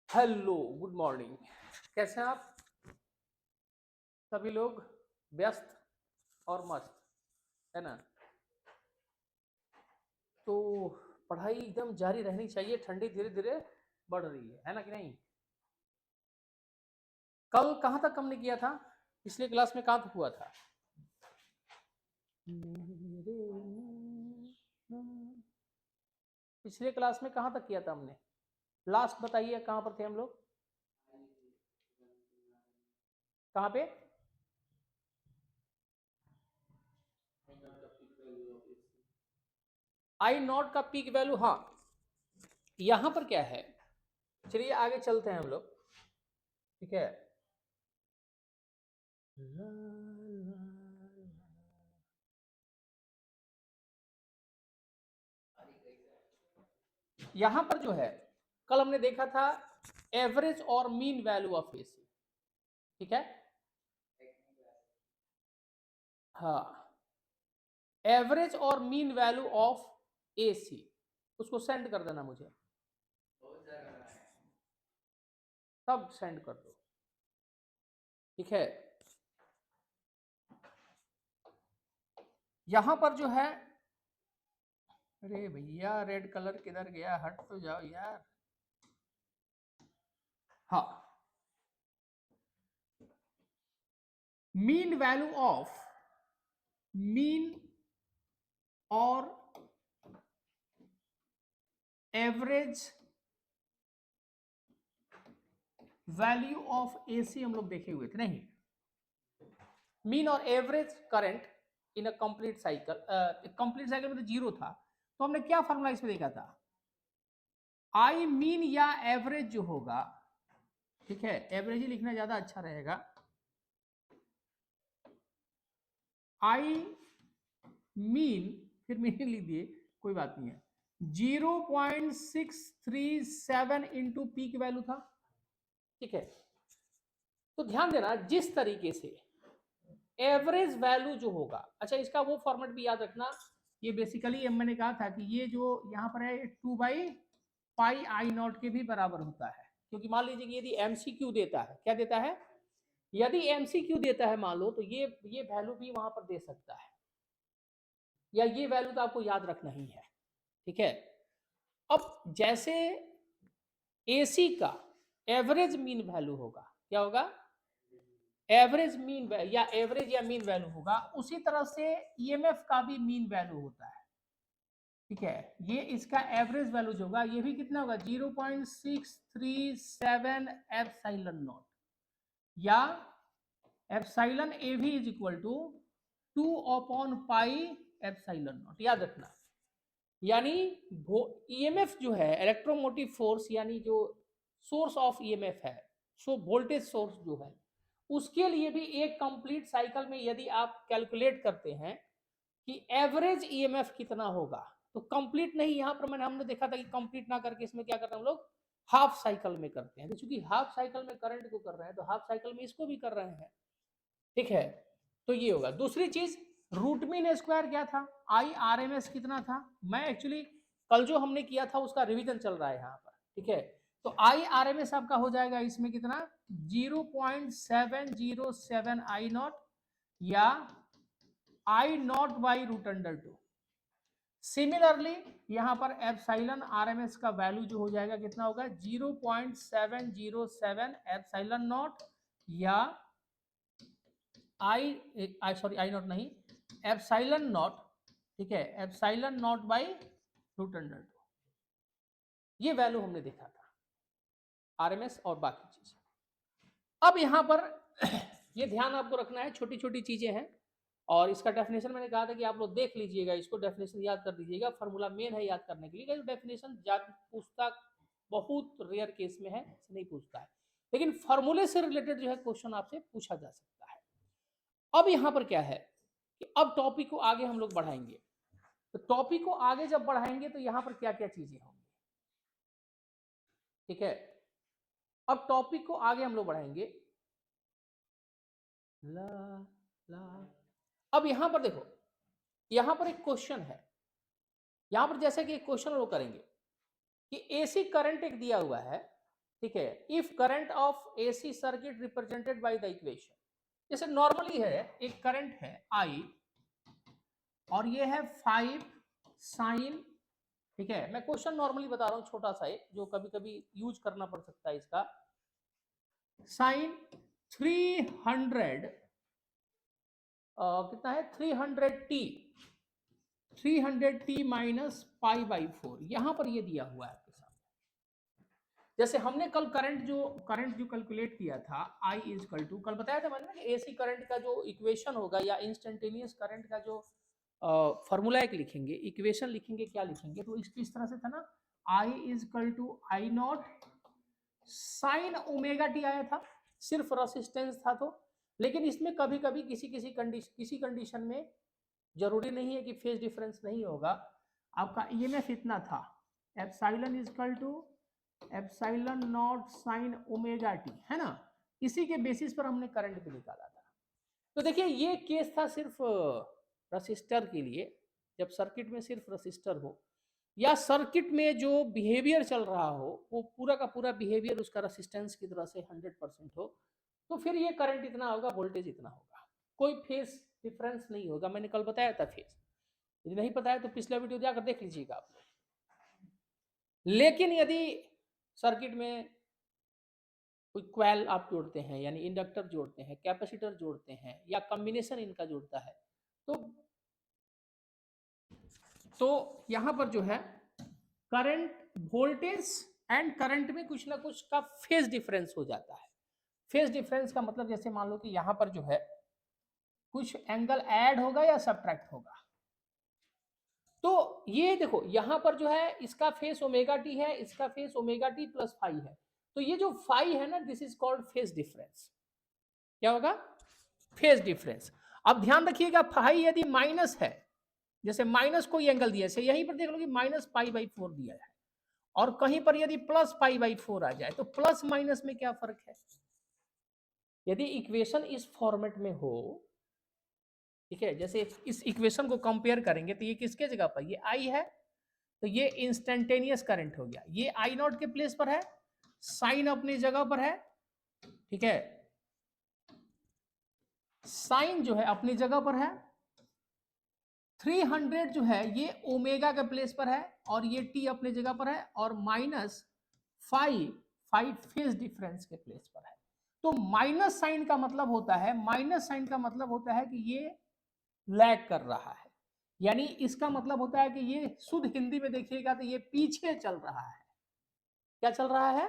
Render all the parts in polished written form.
Hello, good morning. कैसे हैं आप सभी लोग? व्यस्त और मस्त है ना? तो पढ़ाई एकदम जारी रहनी चाहिए। ठंडी धीरे धीरे बढ़ रही है ना कि नहीं? कल कहाँ तक हमने किया था? पिछले क्लास में कहाँ तक हुआ था? पिछले क्लास में कहाँ तक किया था हमने? लास्ट बताइए, कहाँ पर थे हम लोग? कहाँ पे? आई नॉट का पीक वैल्यू, हाँ। यहां पर क्या है, चलिए आगे चलते हैं हम लोग। ठीक है। यहां पर जो है, कल हमने देखा था एवरेज और मीन वैल्यू ऑफ एसी। ठीक है। हाँ, एवरेज और मीन वैल्यू ऑफ एसी, उसको सेंड कर देना मुझे, सब सेंड कर दो। ठीक है। यहां पर जो है, अरे भैया रेड कलर किधर गया? हट तो जाओ यार। हाँ, मीन वैल्यू ऑफ मीन और एवरेज वैल्यू ऑफ एसी हम लोग देखे हुए थे नहीं? मीन और average current in a complete cycle. Complete cycle में तो जीरो था, तो हमने क्या फॉर्मूला इसमें देखा था? आई मीन या एवरेज जो होगा, ठीक है, एवरेज ही लिखना ज्यादा अच्छा रहेगा। आई मीन, फिर मीन लिख दिए, कोई बात नहीं है। 0.637 इंटू पीक वैल्यू था। ठीक है। तो ध्यान देना, जिस तरीके से एवरेज वैल्यू जो होगा, अच्छा इसका वो फॉर्मेट भी याद रखना। ये बेसिकली मैंने कहा था कि ये जो यहाँ पर है 2/πi0 के भी बराबर होता है। क्योंकि मान लीजिए कि यदि एमसीक्यू देता है, क्या देता है? यदि एमसीक्यू देता है मान लो, तो ये वैल्यू भी वहां पर दे सकता है, या ये वैल्यू तो आपको याद रखना ही है। ठीक है। अब जैसे एसी का एवरेज मीन वैल्यू होगा, क्या होगा? एवरेज मीन या एवरेज या मीन वैल्यू होगा, उसी तरह से ईएमएफ का भी मीन वैल्यू होता है। ठीक है। ये इसका एवरेज वैल्यू जो होगा, ये भी कितना होगा? 0.637 एप्सिलॉन नॉट, या एप्सिलॉन ए भी इज इक्वल टू 2/पाई एप्सिलॉन नॉट। याद रखना, यानी ईएमएफ जो है, इलेक्ट्रोमोटिव फोर्स, यानी जो सोर्स ऑफ ईएमएफ है, सो वोल्टेज सोर्स जो है, उसके लिए भी एक कंप्लीट साइकिल में यदि आप कैलकुलेट करते हैं कि एवरेज ईएमएफ कितना होगा, तो कंप्लीट नहीं, यहां पर हमने देखा था कि कंप्लीट ना करके इसमें क्या करते हैं हम लोग? हाफ साइकिल में करते हैं। तो चूंकि हाफ साइकिल में करंट को कर रहे हैं, तो हाफ साइकिल में इसको भी कर रहे हैं। ठीक है। तो ये होगा। दूसरी चीज, रूट मीन स्क्वायर क्या था? आई आर एम एस कितना था? मैं एक्चुअली कल जो हमने किया था उसका रिवीजन चल रहा है यहाँ पर। ठीक है। तो आई आर एम एस आपका हो जाएगा इसमें कितना? 0.707 आई नॉट, या आई नॉट बाई √2। सिमिलरली यहां पर एप्सिलॉन आरएमएस का वैल्यू जो हो जाएगा कितना होगा? 0.707 एप्सिलॉन नॉट, या आई नॉट नहीं, एप्सिलॉन नॉट। ठीक है, एप्सिलॉन नॉट बाई √2। ये वैल्यू हमने देखा था, आरएमएस और बाकी चीजें। अब यहां पर ये ध्यान आपको रखना है, छोटी छोटी चीजें हैं, और इसका डेफिनेशन मैंने कहा था कि आप लोग देख लीजिएगा, इसको डेफिनेशन याद कर दीजिएगा। फार्मूला मेन है याद करने के लिए, डेफिनेशन पूछता बहुत रेयर केस में है, नहीं पूछता है, लेकिन फार्मूले से रिलेटेड जो है क्वेश्चन आपसे पूछा जा सकता है। अब यहां पर क्या है कि अब टॉपिक को आगे हम लोग बढ़ाएंगे। तो टॉपिक को आगे जब बढ़ाएंगे तो यहां पर क्या क्या चीजें होंगी? ठीक है। अब टॉपिक को आगे हम लोग बढ़ाएंगे। ला ला अब यहां पर देखो, यहां पर एक क्वेश्चन है, यहां पर जैसे कि एक क्वेश्चन वो करेंगे कि एसी करंट एक दिया हुआ है, ठीक है, if current of AC circuit represented by the equation, जैसे नॉर्मली है एक करंट है आई और ये है 5 साइन, ठीक है, मैं क्वेश्चन नॉर्मली बता रहा हूं छोटा सा है जो कभी कभी यूज करना पड़ सकता है इसका, साइन 300 कितना है 300t माइनस पाई बाई 4, यहां पर ये दिया हुआ है आपके सामने। जैसे हमने कल करंट जो कैलकुलेट किया था I इजकल टू, कल बताया था मैंने ना कि एसी करंट का जो इक्वेशन होगा या इंस्टेंटेनियस करंट का जो फॉर्मूला एक लिखेंगे, इक्वेशन लिखेंगे, क्या लिखेंगे, तो इस तरह से था ना, I equal to I naught sine omega T आया था, सिर्फ रेसिस्टेंस था तो। लेकिन इसमें कभी कभी किसी कंडीशन में जरूरी नहीं है कि फेज डिफरेंस नहीं होगा, आपका ईएमएफ इतना था, epsilon equal to epsilon naught sine omega T, है ना, इसी के बेसिस पर हमने करंट भी निकाला था। तो देखिए ये केस था सिर्फ रसिस्टर के लिए, जब सर्किट में सिर्फ रसिस्टर हो या सर्किट में जो बिहेवियर चल रहा हो वो पूरा का पूरा बिहेवियर उसका रेसिस्टेंस की तरह से 100% हो, तो फिर ये करंट इतना होगा, वोल्टेज इतना होगा, कोई फेज डिफरेंस नहीं होगा। मैंने कल बताया था फेज, यदि नहीं पता है तो पिछला वीडियो जाकर देख लीजिएगा आप। लेकिन यदि सर्किट में कोई क्वेल आप जोड़ते हैं, यानी इंडक्टर जोड़ते हैं, कैपेसिटर जोड़ते हैं, या कॉम्बिनेशन इनका जोड़ता है, तो यहां पर जो है करंट, वोल्टेज एंड करंट में कुछ ना कुछ का फेज डिफरेंस हो जाता है। फेज डिफरेंस का मतलब जैसे मान लो कि यहां पर जो है कुछ एंगल ऐड होगा या सब्ट्रैक्ट होगा, तो ये देखो यहां पर जो है इसका फेस ओमेगा टी है, इसका phase omega T plus phi है, तो ये जो फाई है ना, this is called phase difference. क्या होगा? Phase difference. अब ध्यान रखिएगा फाई यदि माइनस है, जैसे माइनस कोई एंगल दिया है, यहीं पर देख लो कि माइनस पाई बाई 4 दिया है, और कहीं पर यदि प्लस पाई बाई 4 आ जाए, तो प्लस माइनस में क्या फर्क है? यदि इक्वेशन इस फॉर्मेट में हो, ठीक है, जैसे इस इक्वेशन को कंपेयर करेंगे तो ये किसके जगह पर, ये आई है, तो ये इंस्टेंटेनियस करंट हो गया, ये आई नॉट के प्लेस पर है, साइन अपनी जगह पर है, ठीक है, साइन जो है अपनी जगह पर है, 300 जो है ये ओमेगा के प्लेस पर है, और ये टी अपनी जगह पर है, और माइनस 5 फेज डिफरेंस के प्लेस पर है। तो माइनस साइन का मतलब होता है, माइनस साइन का मतलब होता है कि ये लैग कर रहा है, यानी इसका मतलब होता है कि ये शुद्ध हिंदी में देखिएगा तो ये पीछे चल रहा है। क्या चल रहा है?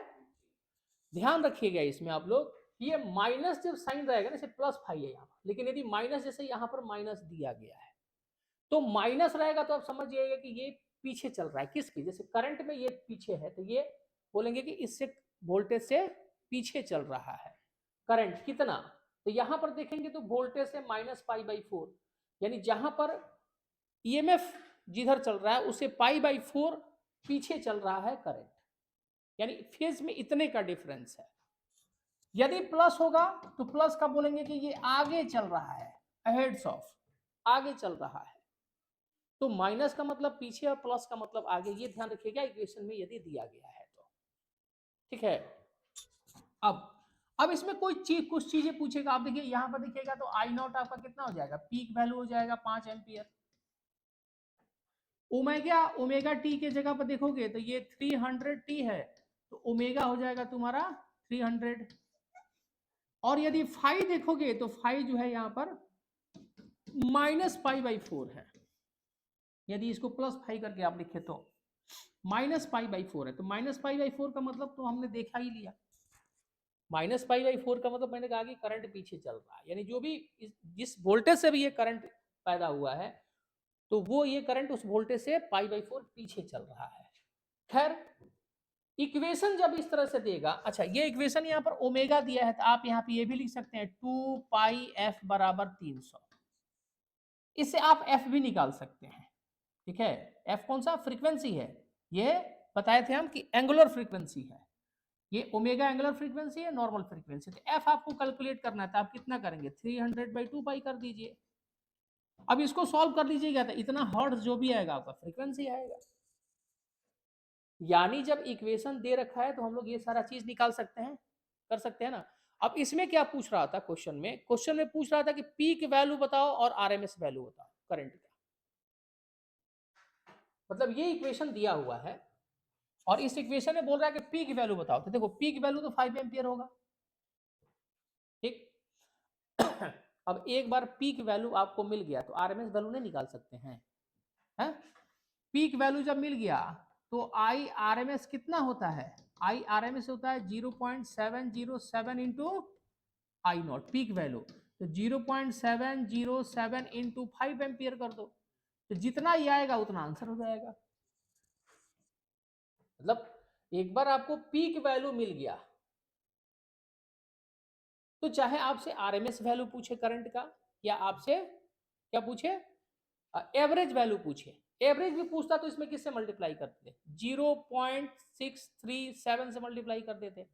ध्यान रखिएगा इसमें आप लोग, ये माइनस जब साइन रहेगा ना, जैसे प्लस फाइव है यहाँ पर, लेकिन यदि माइनस जैसे यहाँ पर माइनस दिया गया है, तो माइनस रहेगा तो आप समझ जाइएगा कि ये पीछे चल रहा है, किसकी, जैसे करंट में ये पीछे है, तो ये बोलेंगे कि इससे वोल्टेज से पीछे चल रहा है करंट, कितना, तो यहां पर देखेंगे तो वोल्टेज से माइनस पाई बाई 4, यानी जहां पर ईएमएफ जिधर चल रहा है उसे पाई बाई 4 पीछे चल रहा है करंट, यानी फेज में इतने का डिफरेंस है। यदि प्लस होगा तो प्लस का बोलेंगे कि ये आगे चल रहा है, अहेड्स ऑफ, आगे चल रहा है, तो माइनस का मतलब पीछे और प्लस का मतलब आगे, ये ध्यान रखिएगा इक्वेशन में यदि दिया गया है तो, ठीक है। अब इसमें कोई चीज, कुछ चीजें पूछेगा, आप देखिए यहां पर देखिएगा तो आई नॉट आपका कितना हो जाएगा, पीक वैल्यू हो जाएगा 5 एम्पियर, ओमेगा ओमेगा टी के जगह पर देखोगे तो ये 300 टी है, तो ओमेगा हो जाएगा तुम्हारा 300, और यदि फाई देखोगे तो फाई जो है यहाँ पर माइनस पाई बाई 4 है, यदि इसको प्लस फाई करके आप लिखे तो माइनस पाई बाई 4 है, तो माइनस पाई बाई 4 का मतलब तो हमने देखा ही लिया, माइनस पाई बाई 4 का मतलब मैंने कहा कि करंट पीछे चल रहा है, यानी जो भी जिस वोल्टेज से भी ये करंट पैदा हुआ है, तो वो ये करंट उस वोल्टेज से पाई बाई 4 पीछे चल रहा है। खैर इक्वेशन जब इस तरह से देगा, अच्छा ये इक्वेशन यहाँ पर ओमेगा दिया है, तो आप यहाँ पे ये भी लिख सकते हैं 2 पाई एफ बराबर 300, इससे आप एफ भी निकाल सकते हैं, ठीक है, एफ कौन सा फ्रीक्वेंसी है, ये बताए थे हम कि एंगुलर फ्रीक्वेंसी है, ये ओमेगा एंगुलर फ्रीक्वेंसी है, नॉर्मल फ्रीक्वेंसी, तो एफ आपको कैलकुलेट करना है, तो आप कितना करेंगे 300 बाई 2 पाई कर दीजिए, अब इसको सॉल्व कर लीजिएगा तो इतना हर्ट्ज जो भी आएगा आपका फ्रीक्वेंसी आएगा। यानी जब इक्वेशन दे रखा है तो हम लोग ये सारा चीज निकाल सकते हैं, कर सकते हैं ना। अब इसमें क्या पूछ रहा था क्वेश्चन में पूछ रहा था कि पीक वैल्यू बताओ और आरएमएस वैल्यू बताओ करंट का। मतलब ये इक्वेशन दिया हुआ है और इस इक्वेशन में बोल रहा है कि पीक वैल्यू बताओ, तो देखो पीक वैल्यू तो 5 एम्पियर होगा, ठीक। अब एक बार पीक वैल्यू आपको मिल गया तो आरएमएस वैल्यू नहीं निकाल सकते हैं, हैं? पीक वैल्यू जब मिल गया तो आई आरएमएस कितना होता है, आई आरएमएस होता है 0.707 into I not peak value. तो 0.707 इंटू 5 एम्पियर कर दो, तो जितना ही आएगा उतना आंसर हो जाएगा। मतलब एक बार आपको पीक वैल्यू मिल गया तो चाहे आपसे आरएमएस वैल्यू पूछे करंट का या आपसे क्या पूछे एवरेज वैल्यू पूछे, एवरेज भी पूछता तो इसमें किससे मल्टीप्लाई करते थे, 0.637 से मल्टीप्लाई कर देते,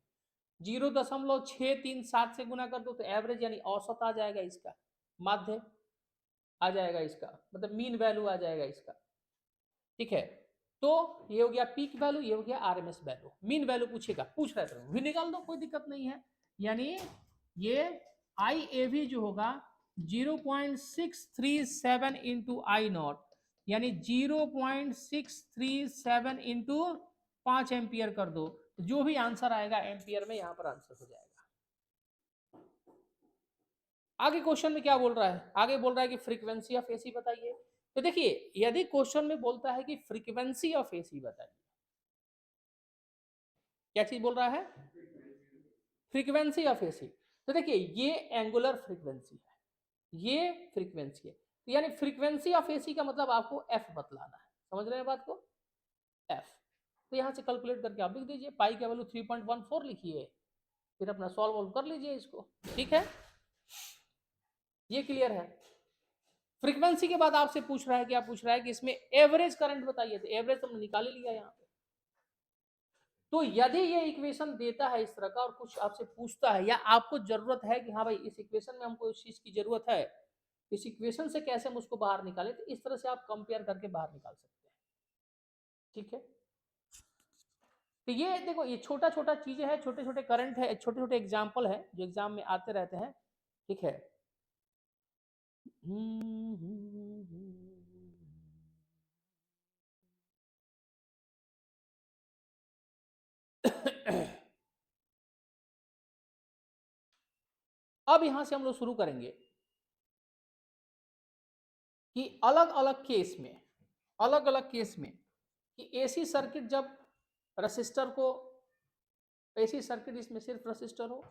0.637 से गुना कर दो तो एवरेज यानी औसत आ जाएगा, इसका माध्य आ जाएगा, इसका मतलब मीन वैल्यू आ जाएगा इसका, ठीक है। तो ये हो गया पीक वैल्यू, ये हो गया आरएमएस वैल्यू। मीन वैल्यू पूछेगा, पूछ रहा है तो भी निकाल दो, कोई दिक्कत नहीं है। यानी ये आई ए वी जो होगा 0.637 इंटू आई नॉट, यानी 0.637 इंटू 5 एम्पियर कर दो, जो भी आंसर आएगा एम्पियर में, यहां पर आंसर हो जाएगा। आगे क्वेश्चन में क्या बोल रहा है, आगे बोल रहा है कि फ्रीक्वेंसी ऑफ एसी बताइए। तो देखिए यदि क्वेश्चन में बोलता है कि फ्रीक्वेंसी ऑफ एसी बताइए, क्या चीज बोल रहा है, फ्रीक्वेंसी ऑफ एसी। तो देखिए ये एंगुलर फ्रीक्वेंसी है, ये फ्रीक्वेंसी है, तो यानी फ्रीक्वेंसी ऑफ एसी का मतलब आपको एफ बतलाना है, समझ रहे हैं बात को, एफ। तो यहां से कैलकुलेट करके आप लिख दीजिए, पाई का वैल्यू 3.14 लिखिए, फिर अपना सॉल्व कर लीजिए इसको, ठीक है, ये क्लियर है। फ्रीक्वेंसी के बाद आपसे पूछ रहा है, क्या पूछ रहा है कि इसमें एवरेज करंट बताइए, तो एवरेज तो निकाल ही लिया यहाँ पे। तो यदि ये इक्वेशन देता है इस तरह का और कुछ आपसे पूछता है या आपको जरूरत है कि हाँ भाई इस इक्वेशन में हमको इस चीज की जरूरत है, इस इक्वेशन से कैसे हम उसको बाहर निकालें, तो इस तरह से आप कंपेयर करके बाहर निकाल सकते हैं, ठीक है। तो ये देखो ये छोटा छोटा चीजें हैं, छोटे छोटे करंट है, छोटे छोटे एग्जाम्पल है जो एग्जाम में आते रहते हैं, ठीक है। अब यहां से हम लोग शुरू करेंगे कि अलग अलग केस में कि एसी सर्किट जब रसिस्टर को, एसी सर्किट इसमें सिर्फ रसिस्टर हो,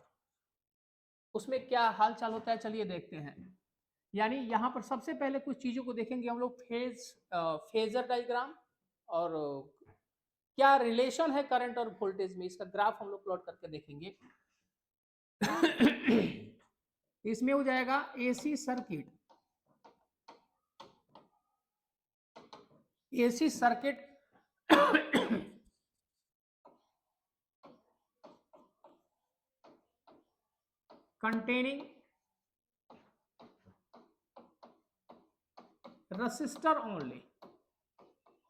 उसमें क्या हाल चाल होता है, चलिए देखते हैं। यानी यहां पर सबसे पहले कुछ चीजों को देखेंगे हम लोग, फेजर डायग्राम, और क्या रिलेशन है करंट और वोल्टेज में, इसका ग्राफ हम लोग प्लॉट करके देखेंगे। इसमें हो जाएगा AC circuit, AC circuit containing resistor only,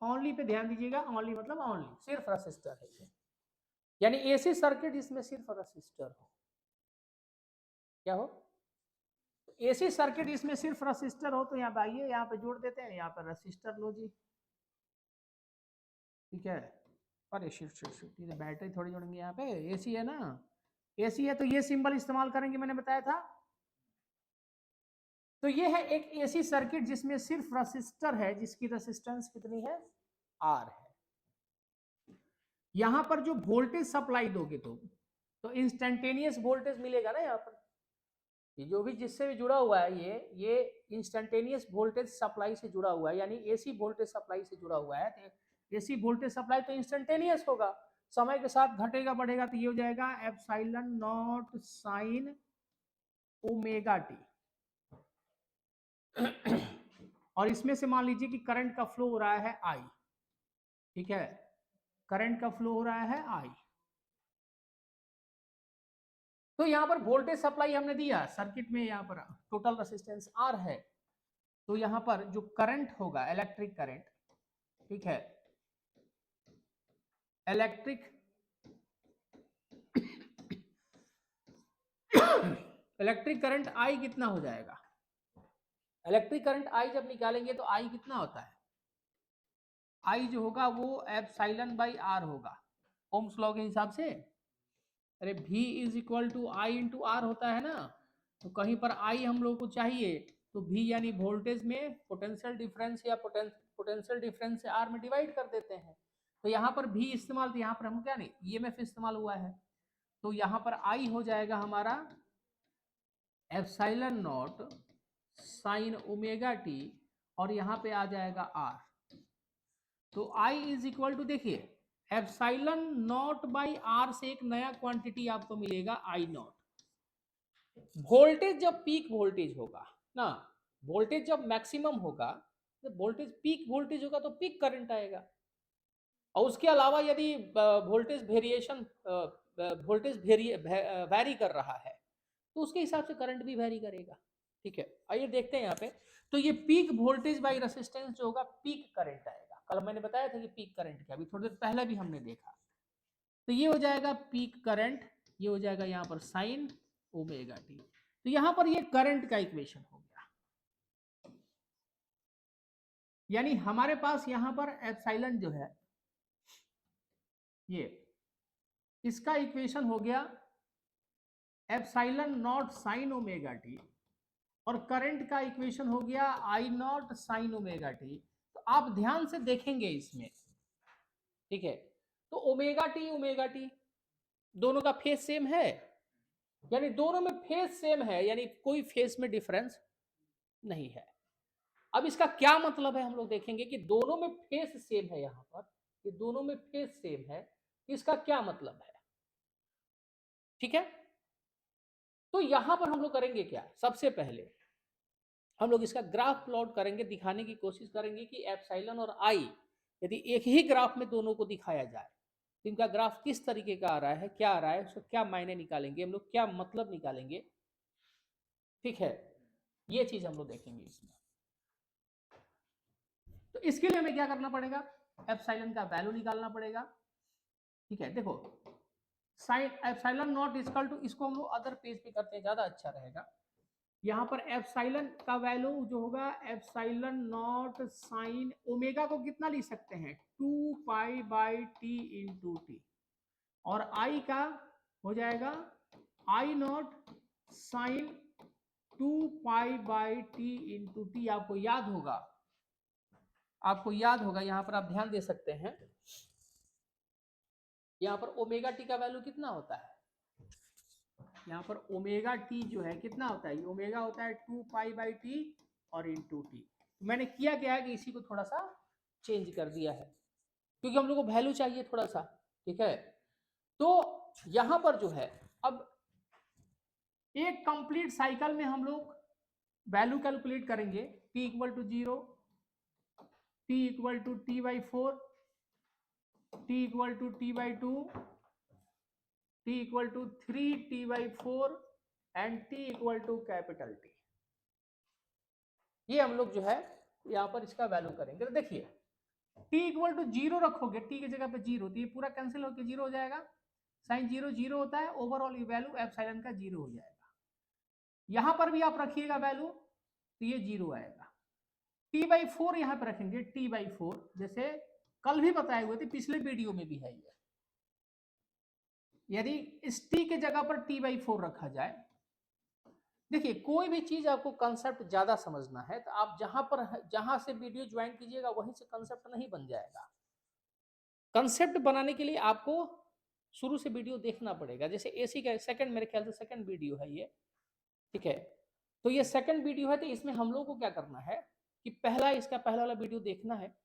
only pay ध्यान दीजिएगा, ओनली मतलब ओनली सिर्फ रसिस्टर है ये, यानी एसी सर्किट इसमें सिर्फ रसिस्टर हो, क्या हो, एसी सर्किट इसमें सिर्फ रसिस्टर हो, तो यहाँ पे आइए, यहाँ पे जोड़ देते हैं, यहाँ पर रसिस्टर लो जी, ठीक है। अरे शिफ्ट शिफ्ट शिफ्ट, ये बैटरी थोड़ी जोड़ेंगे, यहाँ पे एसी है ना, एसी है तो ये सिंबल इस्तेमाल करेंगे, मैंने बताया था। तो ये है एक एसी सर्किट जिसमें सिर्फ रसिस्टर है, जिसकी रेजिस्टेंस कितनी है, आर है। यहां पर जो वोल्टेज सप्लाई दोगे तो इंस्टेंटेनियस वोल्टेज मिलेगा ना यहाँ पर, ये जो भी जिससे भी जुड़ा हुआ है ये इंस्टेंटेनियस वोल्टेज सप्लाई से जुड़ा हुआ है, यानी एसी वोल्टेज सप्लाई से जुड़ा हुआ है। तो एसी वोल्टेज सप्लाई तो इंस्टेंटेनियस होगा, समय के साथ घटेगा बढ़ेगा, तो ये हो जाएगा epsilon naught sine omega T. और इसमें से मान लीजिए कि करंट का फ्लो हो रहा है आई, ठीक है, करंट का फ्लो हो रहा है आई। तो यहां पर वोल्टेज सप्लाई हमने दिया सर्किट में, यहां पर टोटल रेजिस्टेंस आर है, तो यहाँ पर जो करंट होगा, इलेक्ट्रिक करंट, ठीक है, इलेक्ट्रिक इलेक्ट्रिक करंट आई कितना हो जाएगा? इलेक्ट्रिक करंट आई जब निकालेंगे तो आई कितना होता है? आई जो होगा वो एप्सिलॉन बाई आर होगा ओम्स लॉ के हिसाब से। अरे V is equal to I into R होता है ना, तो कहीं पर आई हम लोग को चाहिए तो V यानी वोल्टेज में पोटेंशियल डिफरेंस या पोटेंशियल डिफरेंस से R में डिवाइड कर देते हैं। तो यहाँ पर V इस्तेमाल, तो यहाँ पर हम क्या नहीं, EMF इस्तेमाल हुआ है, तो यहाँ पर I हो जाएगा हमारा epsilon naught sine omega T, और यहाँ पे आ जाएगा R। तो I इज इक्वल टू, देखिए एप्सिलॉन नॉट बाई आर से एक नया क्वांटिटी आपको मिलेगा आई नॉट। वोल्टेज जब पीक वोल्टेज होगा ना, वोल्टेज जब मैक्सिमम होगा, जब वोल्टेज पीक वोल्टेज होगा तो पीक करंट आएगा। और उसके अलावा यदि वोल्टेज वेरिएशन, वोल्टेज वैरी कर रहा है तो उसके हिसाब से करंट भी वैरी करेगा। ठीक है, आइए देखते हैं यहाँ पे। तो ये पीक वोल्टेज बाई रेसिस्टेंस जो होगा पीक करंट आएगा। कल मैंने बताया था कि पीक करंट क्या, अभी थोड़ी देर पहले भी हमने देखा। तो ये हो जाएगा पीक करंट, ये हो जाएगा यहाँ पर साइन ओमेगा टी। तो यहाँ पर ये करंट का इक्वेशन हो गया, यानी हमारे पास यहाँ पर एप्सिलॉन जो है ये, इसका इक्वेशन हो गया epsilon naught sine omega T, और करंट का इक्वेशन हो गया I naught sine omega T. तो आप ध्यान से देखेंगे इसमें, ठीक है, तो ओमेगा टी दोनों का फेज सेम है, यानी दोनों में फेज सेम है, यानी कोई फेज में डिफरेंस नहीं है। अब इसका क्या मतलब है हम लोग देखेंगे कि दोनों में फेज सेम है, यहां पर ये दोनों में फेज सेम है, इसका क्या मतलब है? ठीक है, तो यहां पर हम लोग करेंगे क्या, सबसे पहले हम लोग इसका ग्राफ प्लॉट करेंगे, दिखाने की कोशिश करेंगे कि एप्सिलॉन और आई यदि एक ही ग्राफ में दोनों को दिखाया जाए तो इनका ग्राफ किस तरीके का आ रहा है, क्या आ रहा है, उसका क्या मायने निकालेंगे हम लोग, क्या मतलब निकालेंगे। ठीक है, ये चीज हम लोग देखेंगे इसमें। तो इसके लिए हमें क्या करना पड़ेगा, एप्सिलॉन का वैल्यू निकालना पड़ेगा। ठीक है, देखो sine epsilon naught equal to, इसको हम लोग अदर पेज पे करते हैं, ज्यादा अच्छा रहेगा। यहाँ पर एप्सिलॉन का वैल्यू जो होगा एप्सिलॉन नॉट साइन ओमेगा को कितना लिख सकते हैं, 2 pi by T into T, और आई का हो जाएगा I naught sine 2 pi by T into T. आपको याद होगा, आपको याद होगा, यहाँ पर आप ध्यान दे सकते हैं, यहाँ पर ओमेगा टी का वैल्यू कितना होता है, यहाँ पर ओमेगा टी जो है कितना होता है, ओमेगा होता है 2 पाई बाई टी और इंटू टी। तो मैंने किया क्या है कि इसी को थोड़ा सा चेंज कर दिया है, क्योंकि हम लोग को वैल्यू चाहिए थोड़ा सा। ठीक है, तो यहां पर जो है अब एक कंप्लीट साइकिल में हम लोग वैल्यू कैलकुलेट करेंगे, T equal to 0, T equal to T by 4, T equal to T by 2, T equal to 3 T by 4 and T equal to capital T. ये हम लोग जो है यहाँ पर इसका वैल्यू करेंगे। तो देखिए t इक्वल टू 0 रखोगे, t की जगह पे 0, तो ये पूरा कैंसिल होकर 0 हो जाएगा, साइन 0 0 होता है, ओवरऑल वैल्यू एप्सिलॉन का 0 हो जाएगा। यहां पर भी आप रखिएगा वैल्यू तो ये 0 आएगा। t बाई 4 यहाँ पे रखेंगे, t बाई 4 जैसे कल भी बताए हुए थे, पिछले वीडियो में भी है ये। यदि इस t के जगह पर t बाई 4 रखा जाए, देखिए कोई भी चीज आपको कंसेप्ट ज्यादा समझना है तो आप जहां से वीडियो ज्वाइन कीजिएगा वहीं से कंसेप्ट नहीं बन जाएगा। कंसेप्ट बनाने के लिए आपको शुरू से वीडियो देखना पड़ेगा। जैसे एसी का सेकंड, मेरे ख्याल से सेकंड वीडियो है ये। ठीक है, तो ये सेकंड वीडियो है, तो इसमें हम लोग को क्या करना है कि इसका पहला वाला वीडियो देखना है,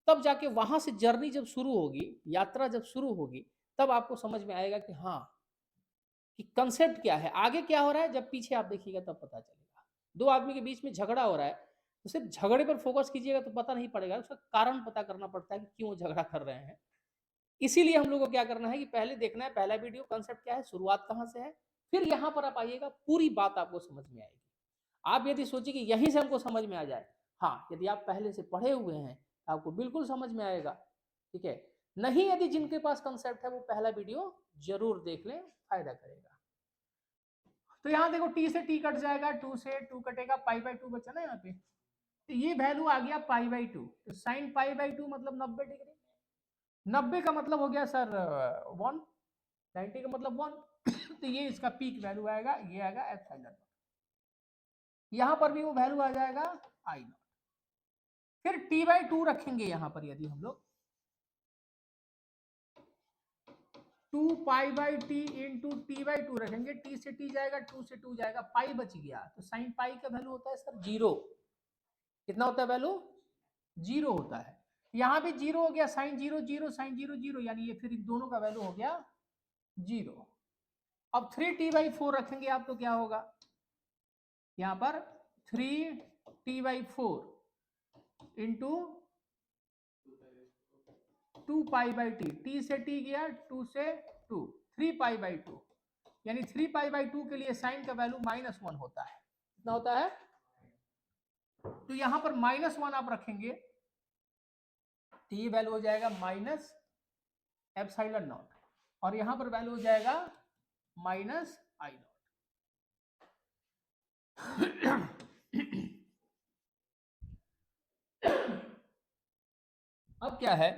तब जाके वहां से जर्नी जब शुरू होगी, यात्रा जब शुरू होगी, तब आपको समझ में आएगा कि हाँ कि कंसेप्ट क्या है, आगे क्या हो रहा है। जब पीछे आप देखिएगा तब पता चलेगा। दो आदमी के बीच में झगड़ा हो रहा है तो सिर्फ झगड़े पर फोकस कीजिएगा तो पता नहीं पड़ेगा, उसका कारण पता करना पड़ता है कि क्यों झगड़ा कर रहे हैं। इसीलिए हम लोग को क्या करना है कि पहले देखना है पहला वीडियो कंसेप्ट क्या है, शुरुआत कहाँ से है, फिर यहाँ पर आप आइएगा, पूरी बात आपको समझ में आएगी। आप यदि सोचिए कि यहीं से हमको समझ में आ जाए हाँ, यदि आप पहले से पढ़े हुए हैं आपको बिल्कुल समझ में आएगा, ठीक है। नहीं, यदि जिनके पास कंसेप्ट है वो पहला वीडियो जरूर देख लें, फायदा करेगा। तो यहाँ देखो टी से टी कट जाएगा, 2 से 2 कटेगा, पाई बाई 2 बचा ना यहाँ पे, तो ये वैल्यू आ गया पाई बाई 2। तो साइन पाई बाई 2 मतलब 90 डिग्री, 90 का मतलब हो गया सर 1, 90 का मतलब 1 तो ये इसका पीक वैल्यू आएगा, ये आएगा एप्सिलॉन। यहाँ पर भी वो वैल्यू आ जाएगा आई नॉट। फिर टी बाई 2 रखेंगे यहाँ पर, यदि हम लोग 2 pi by T into T by 2 रखेंगे, टी से टी जाएगा, 2 से 2 जाएगा, पाई बच गया, तो साइन पाई का वैल्यू होता है सर 0। कितना होता है वैल्यू? 0 होता है। यहाँ भी 0 हो गया, साइन 0 0, साइन 0 0, यानी ये फिर इन दोनों का वैल्यू हो गया 0। अब 3t/4 रखेंगे आप तो क्या होगा, यहाँ पर 3t/4 into 2 pi by T, T से टी गया, 2 से 2, 3 पाई बाई 2, यानी 3 पाई बाई 2 के लिए साइन का वैल्यू -1 होता है। कितना होता है? तो यहां पर -1 आप रखेंगे तो ये वैल्यू हो जाएगा माइनस एप्सिलॉन नॉट, और यहां पर वैल्यू हो जाएगा माइनस आई नॉट। अब क्या है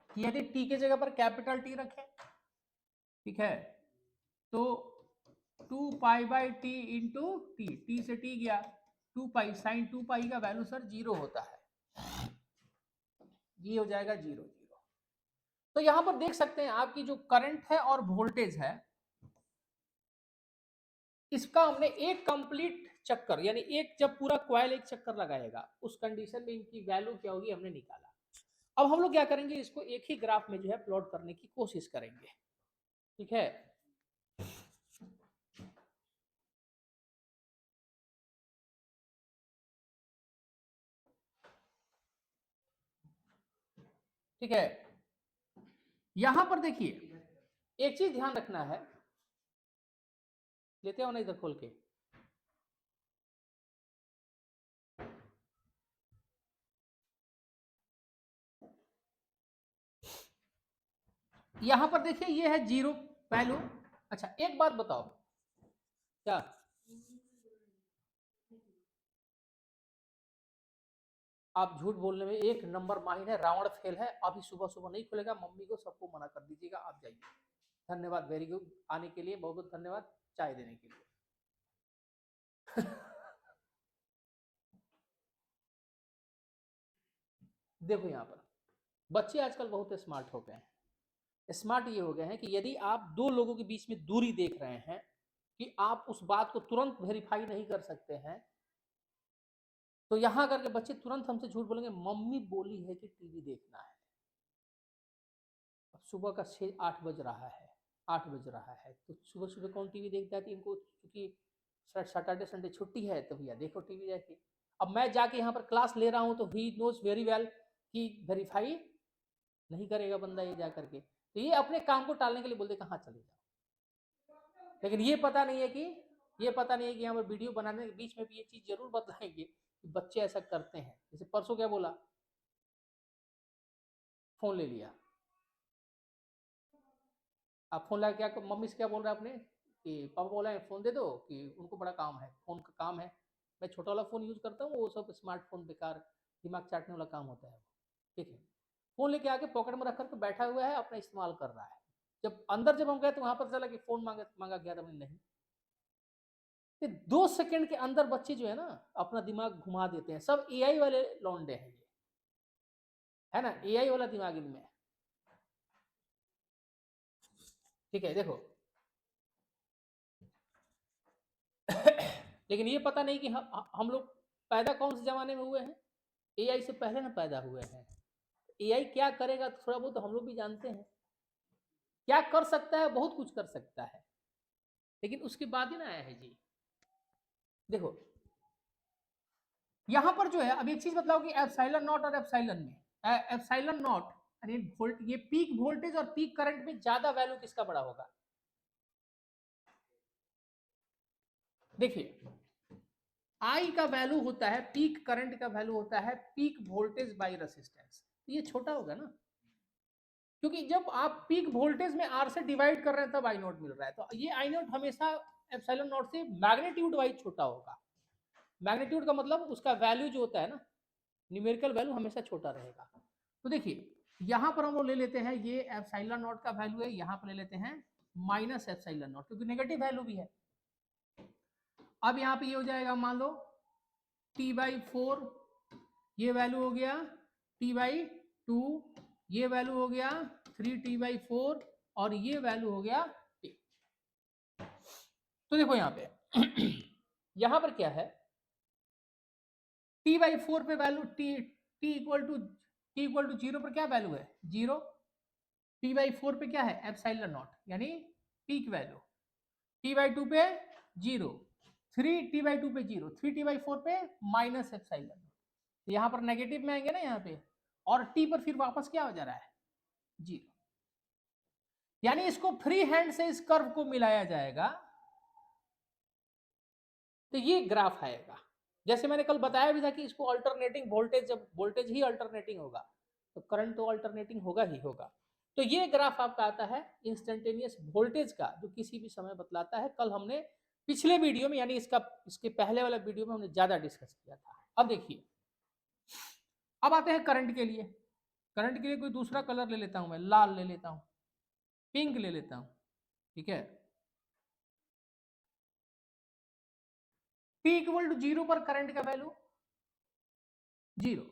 कि यदि टी के जगह पर कैपिटल टी रखें, ठीक है, तो 2 pi by T into T, T से टी गया, 2 पाई, साइन 2 पाई का वैल्यू सर 0 होता है, ये हो जाएगा 0 0। तो यहां पर देख सकते हैं आपकी जो करंट है और वोल्टेज है, इसका हमने एक कंप्लीट चक्कर, यानी एक जब पूरा कॉइल एक चक्कर लगाएगा उस कंडीशन में इनकी वैल्यू क्या होगी हमने निकाला। अब हम लोग क्या करेंगे, इसको एक ही ग्राफ में जो है प्लॉट करने की कोशिश करेंगे, ठीक है। ठीक है, यहां पर देखिए एक चीज ध्यान रखना है, लेते हो ना इधर खोल के, यहां पर देखिए ये है 0 वैल्यू। अच्छा एक बात बताओ, क्या आप झूठ बोलने में एक नंबर माहिर है, रावण फेल है, अभी सुबह सुबह नहीं खुलेगा, मम्मी को सबको मना कर दीजिएगा, आप जाइए। धन्यवाद, वेरी गुड, आने के लिए बहुत बहुत धन्यवाद, चाय देने के लिए। देखो यहाँ पर बच्चे आजकल बहुत स्मार्ट हो गए हैं। स्मार्ट ये हो गए हैं कि यदि आप दो लोगों के बीच में दूरी देख रहे हैं कि आप उस बात को तुरंत वेरीफाई नहीं कर सकते हैं, तो यहां करके बच्चे तुरंत हमसे झूठ बोलेंगे, मम्मी बोली है कि टीवी देखना है। अब सुबह का 6-8 बज रहा है, 8 बज रहा है, तो सुबह सुबह कौन टीवी देखता है? इनको क्योंकि सैटरडे संडे छुट्टी है तो भैया देखो टीवी जाके। अब मैं जाके यहाँ पर क्लास ले रहा हूँ तो ही नोज वेरी वेल कि वेरीफाई नहीं करेगा बंदा ये जा करके, तो ये अपने काम को टालने के लिए बोलते कहाँ चले जाओ। लेकिन ये पता नहीं है कि यहाँ पर वीडियो बनाने के बीच में भी ये चीज जरूर बतलाएंगे कि बच्चे ऐसा करते हैं। जैसे परसों क्या बोला, फोन ले लिया, आप फोन ला क्या मम्मी से क्या बोल रहे हैं आपने कि पापा बोला है फोन दे दो कि उनको बड़ा काम है, फोन का काम है। मैं छोटा वाला फोन यूज करता हूँ, वो सब स्मार्टफोन बेकार दिमाग चाटने वाला काम होता है, ठीक है। फोन लेके आके पॉकेट में रख करके बैठा हुआ है, अपना इस्तेमाल कर रहा है। जब हम गए तो वहां पर चला कि फोन मांगा गया था, मैंने नहीं। 2 सेकंड के अंदर बच्चे जो है ना अपना दिमाग घुमा देते हैं, सब एआई वाले लौंडे हैं ये, है ना, एआई वाला दिमाग इनमें, ठीक है। देखो लेकिन ये पता नहीं कि हम लोग पैदा कौन से जमाने में हुए हैं, एआई से पहले ना पैदा हुए हैं। एआई क्या करेगा थोड़ा बहुत तो हम लोग भी जानते हैं, क्या कर सकता है, बहुत कुछ कर सकता है, लेकिन उसके बाद ही ना आया है जी। देखो यहां पर जो है, अब एक चीज बताओ कि एप्सिलॉन नॉट और एप्सिलॉन में, एप्सिलॉन नॉट यानी वोल्ट, ये पीक वोल्टेज और पीक करंट में ज्यादा वैल्यू किसका बड़ा होगा? देखिए आई का वैल्यू होता है, पीक करंट का वैल्यू होता है पीक वोल्टेज बाय रेसिस्टेंस। ये छोटा होगा ना, क्योंकि जब आप पीक वोल्टेज में आर से डिवाइड कर रहे हैं तब आई नॉट मिल रहा है, तो ये आई नॉट हमेशा एप्सिलॉन नॉट से मैग्नीट्यूड वाइज छोटा होगा। मैग्नीट्यूड का मतलब उसका वैल्यू जो होता है ना, न्यूमेरिकल वैल्यू हमेशा छोटा रहेगा। तो देखिए यहां पर हम लोग ले लेते हैं, ये एप्सिलॉन नॉट का वैल्यू है, यहां पर ले लेते हैं माइनस एप्सिलॉन नॉट, क्योंकि नेगेटिव वैल्यू भी है। अब यहाँ पे ये हो जाएगा, मान लो t/4, ये वैल्यू हो गया t/2, ये वैल्यू हो गया 3t/4 और ये वैल्यू हो गया t। तो देखो यहाँ पे यहां पर क्या है, t/4 पे वैल्यू t इक्वल टू 0 पर क्या वैल्यू है, 0। t/4 पे क्या है, एप्सिलॉन नॉट यानी पीक वैल्यू। t/2 पे 0, 3t/2 पे 0, 3t/4 पे माइनस एप्सिलॉन। यहाँ पर नेगेटिव में आएंगे ना यहाँ पे, और t पर फिर वापस क्या हो जा रहा है, 0। यानी इसको फ्री हैंड से इस कर्व को मिलाया जाएगा तो ये ग्राफ आएगा। जैसे मैंने कल बताया भी था कि इसको अल्टरनेटिंग वोल्टेज, जब वोल्टेज ही अल्टरनेटिंग होगा तो करंट तो अल्टरनेटिंग होगा ही होगा। तो ये ग्राफ आपका आता है इंस्टेंटेनियस वोल्टेज का, जो किसी भी समय बतलाता है। कल हमने पिछले वीडियो में यानी इसके पहले वाला वीडियो में हमने ज्यादा डिस्कस किया था। अब देखिए, अब आते हैं करंट के लिए। करंट के लिए कोई दूसरा कलर ले लेता हूं मैं, लाल ले लेता हूं, पिंक ले लेता हूं, ठीक है। P इक्वल टू 0 पर करंट का value 0,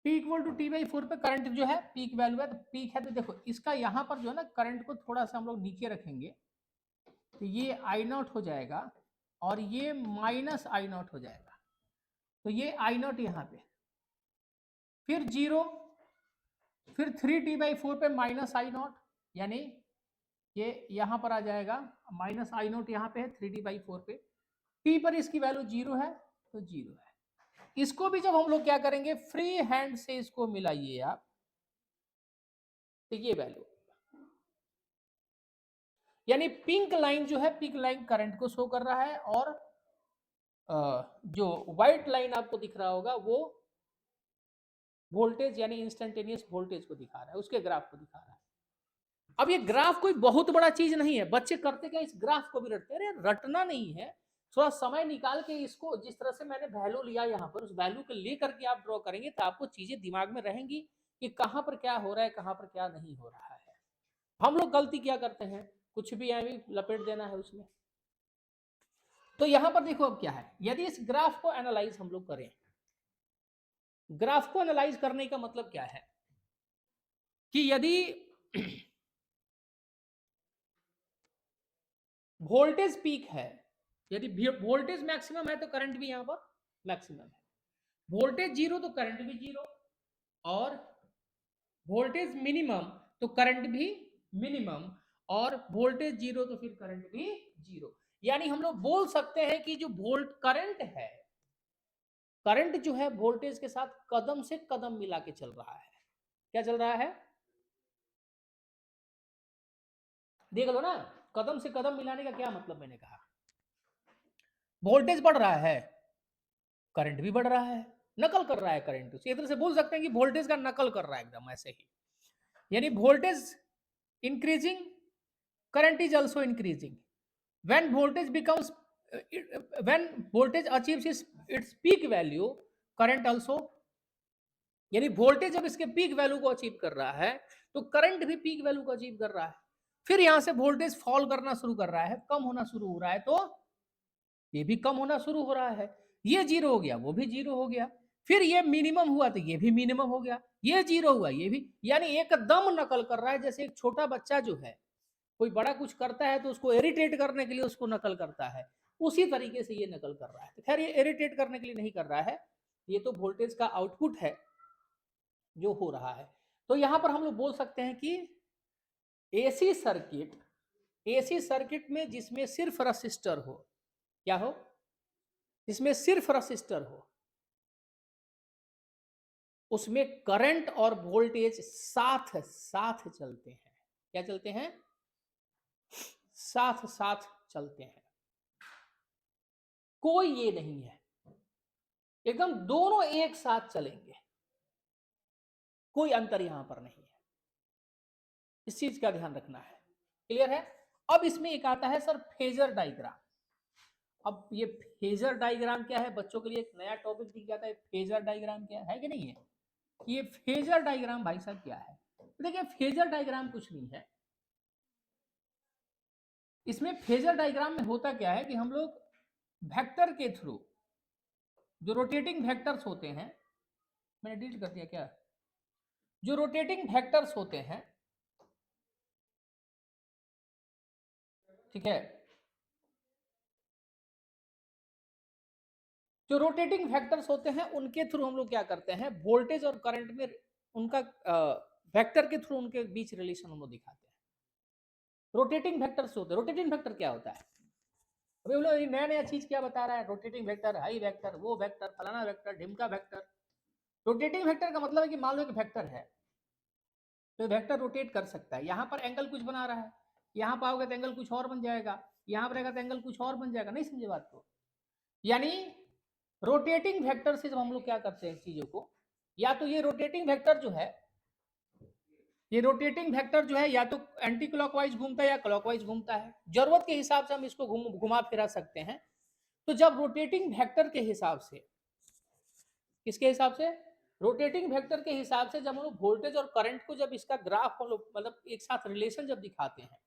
P equal to t/4 पे करंट जो है पीक वैल्यू है, तो पीक है। तो देखो इसका यहाँ पर जो है ना, करंट को थोड़ा सा हम लोग नीचे रखेंगे तो ये आई नॉट हो जाएगा और ये माइनस आई नॉट हो जाएगा। तो ये आई नॉट यहाँ पे, फिर 0, फिर 3t/4 पे माइनस आई नॉट, यानी ये यहाँ पर आ जाएगा माइनस आई नॉट, यहाँ पे है 3t/4 पे। t पर इसकी वैल्यू 0 है तो 0 है। इसको भी जब हम लोग क्या करेंगे, फ्री हैंड से इसको मिलाइए आप, तो ये वैल्यू, यानी पिंक लाइन जो है, पिंक लाइन करंट को शो कर रहा है, और जो व्हाइट लाइन आपको दिख रहा होगा वो वोल्टेज यानी इंस्टेंटेनियस वोल्टेज को दिखा रहा है, उसके ग्राफ को दिखा रहा है। अब ये ग्राफ कोई बहुत बड़ा चीज नहीं है, बच्चे करते क्या, इस ग्राफ को भी रटते हैं। अरे रटना नहीं है, थोड़ा समय निकाल के इसको, जिस तरह से मैंने वैल्यू लिया यहाँ पर, उस वैल्यू को लेकर के आप ड्रॉ करेंगे तो आपको चीजें दिमाग में रहेंगी कि कहाँ पर क्या हो रहा है, कहाँ पर क्या नहीं हो रहा है। हम लोग गलती क्या करते हैं, कुछ भी भी लपेट देना है उसमें। तो यहां पर देखो अब क्या है, यदि इस ग्राफ को एनालाइज हम लोग करें, ग्राफ को एनालाइज करने का मतलब क्या है कि यदि वोल्टेज पीक है, यदि वोल्टेज मैक्सिमम है तो करंट भी यहां पर मैक्सिमम है, वोल्टेज 0 तो करंट भी 0, और वोल्टेज मिनिमम तो करंट भी मिनिमम, और वोल्टेज 0 तो फिर करंट भी 0। यानी हम लोग बोल सकते हैं कि जो वोल्ट करंट है, करंट जो है वोल्टेज के साथ कदम से कदम मिला के चल रहा है। क्या चल रहा है, देख लो ना, कदम से कदम मिलाने का क्या मतलब, मैंने कहा वोल्टेज बढ़ रहा है, करंट भी बढ़ रहा है, नकल कर रहा है करंट। इस तरह से बोल सकते हैं कि वोल्टेज का नकल कर रहा है एकदम ऐसे ही। यानी voltage increasing, current is also increasing. when voltage becomes when voltage achieves its peak value, current also, यानी वोल्टेज जब इसके पीक वैल्यू को अचीव कर रहा है तो करंट भी पीक वैल्यू को अचीव कर रहा है। फिर यहां से वोल्टेज फॉल करना शुरू कर रहा है, कम होना शुरू हो रहा है, तो ये भी कम होना शुरू हो रहा है। ये 0 हो गया, वो भी 0 हो गया, फिर ये मिनिमम हुआ तो ये भी मिनिमम हो गया, ये 0 हुआ ये भी, यानी एकदम नकल कर रहा है। जैसे एक छोटा बच्चा जो है, कोई बड़ा कुछ करता है तो उसको इरिटेट करने के लिए उसको नकल करता है, उसी तरीके से ये नकल कर रहा है। तो खैर ये इरिटेट करने के लिए नहीं कर रहा है, ये तो वोल्टेज का आउटपुट है जो हो रहा है। तो यहां पर हम लोग बोल सकते हैं कि एसी सर्किट, एसी सर्किट में जिसमें सिर्फ रसिस्टर हो, क्या हो, जिसमें सिर्फ रसिस्टर हो, उसमें करंट और वोल्टेज साथ साथ चलते हैं। क्या चलते हैं, साथ साथ चलते हैं। कोई ये नहीं है, एकदम दोनों एक साथ चलेंगे, कोई अंतर यहां पर नहीं है। इस चीज का ध्यान रखना है। क्लियर है? अब इसमें एक आता है सर फेजर डायग्राम। अब ये फेजर डायग्राम क्या है, बच्चों के लिए एक नया टॉपिक दिख जाता है। फेजर डायग्राम क्या है कि नहीं है? ये फेजर डायग्राम भाई साहब क्या है? देखिए फेजर डायग्राम कुछ नहीं है। इसमें फेजर डायग्राम में होता क्या है कि हम लोग वेक्टर के थ्रू, जो रोटेटिंग वेक्टर्स होते हैं, मैंने डिलीट कर दिया क्या, जो रोटेटिंग वेक्टर्स होते हैं, ठीक है, जो रोटेटिंग वेक्टर्स होते हैं उनके थ्रू हम लोग क्या करते हैं, वोल्टेज और करंट में उनका वेक्टर के थ्रू उनके बीच रिलेशन हम लोग दिखाते हैं। रोटेटिंग वेक्टर्स होते हैं। रोटेटिंग वेक्टर क्या होता है? अभी बोलो नया नया चीज क्या बता रहा है, रोटेटिंग वेक्टर, हाई वेक्टर, वो वेक्टर, फलाना वेक्टर, ढिमका वेक्टर। रोटेटिंग वेक्टर का मतलब है कि मान लो एक वेक्टर है, तो वेक्टर रोटेट कर सकता है। यहाँ पर एंगल कुछ बना रहा है, यहाँ पर आओगे तो एंगल कुछ और बन जाएगा, यहाँ पर रहेगा तो एंगल कुछ और बन जाएगा। नहीं समझे बात को? यानी रोटेटिंग वेक्टर से जब हम लोग क्या करते हैं चीजों को, या तो ये रोटेटिंग वेक्टर जो है, ये रोटेटिंग वेक्टर जो है या तो एंटी क्लॉकवाइज घूमता है या क्लॉकवाइज घूमता है, जरूरत के हिसाब से हम इसको घुमा फिरा सकते हैं। तो जब रोटेटिंग वेक्टर के हिसाब से, किसके हिसाब से, रोटेटिंग वेक्टर के हिसाब से, जब हम लोग वोल्टेज और करंट को, जब इसका ग्राफ हम लोग मतलब एक साथ रिलेशन जब दिखाते हैं,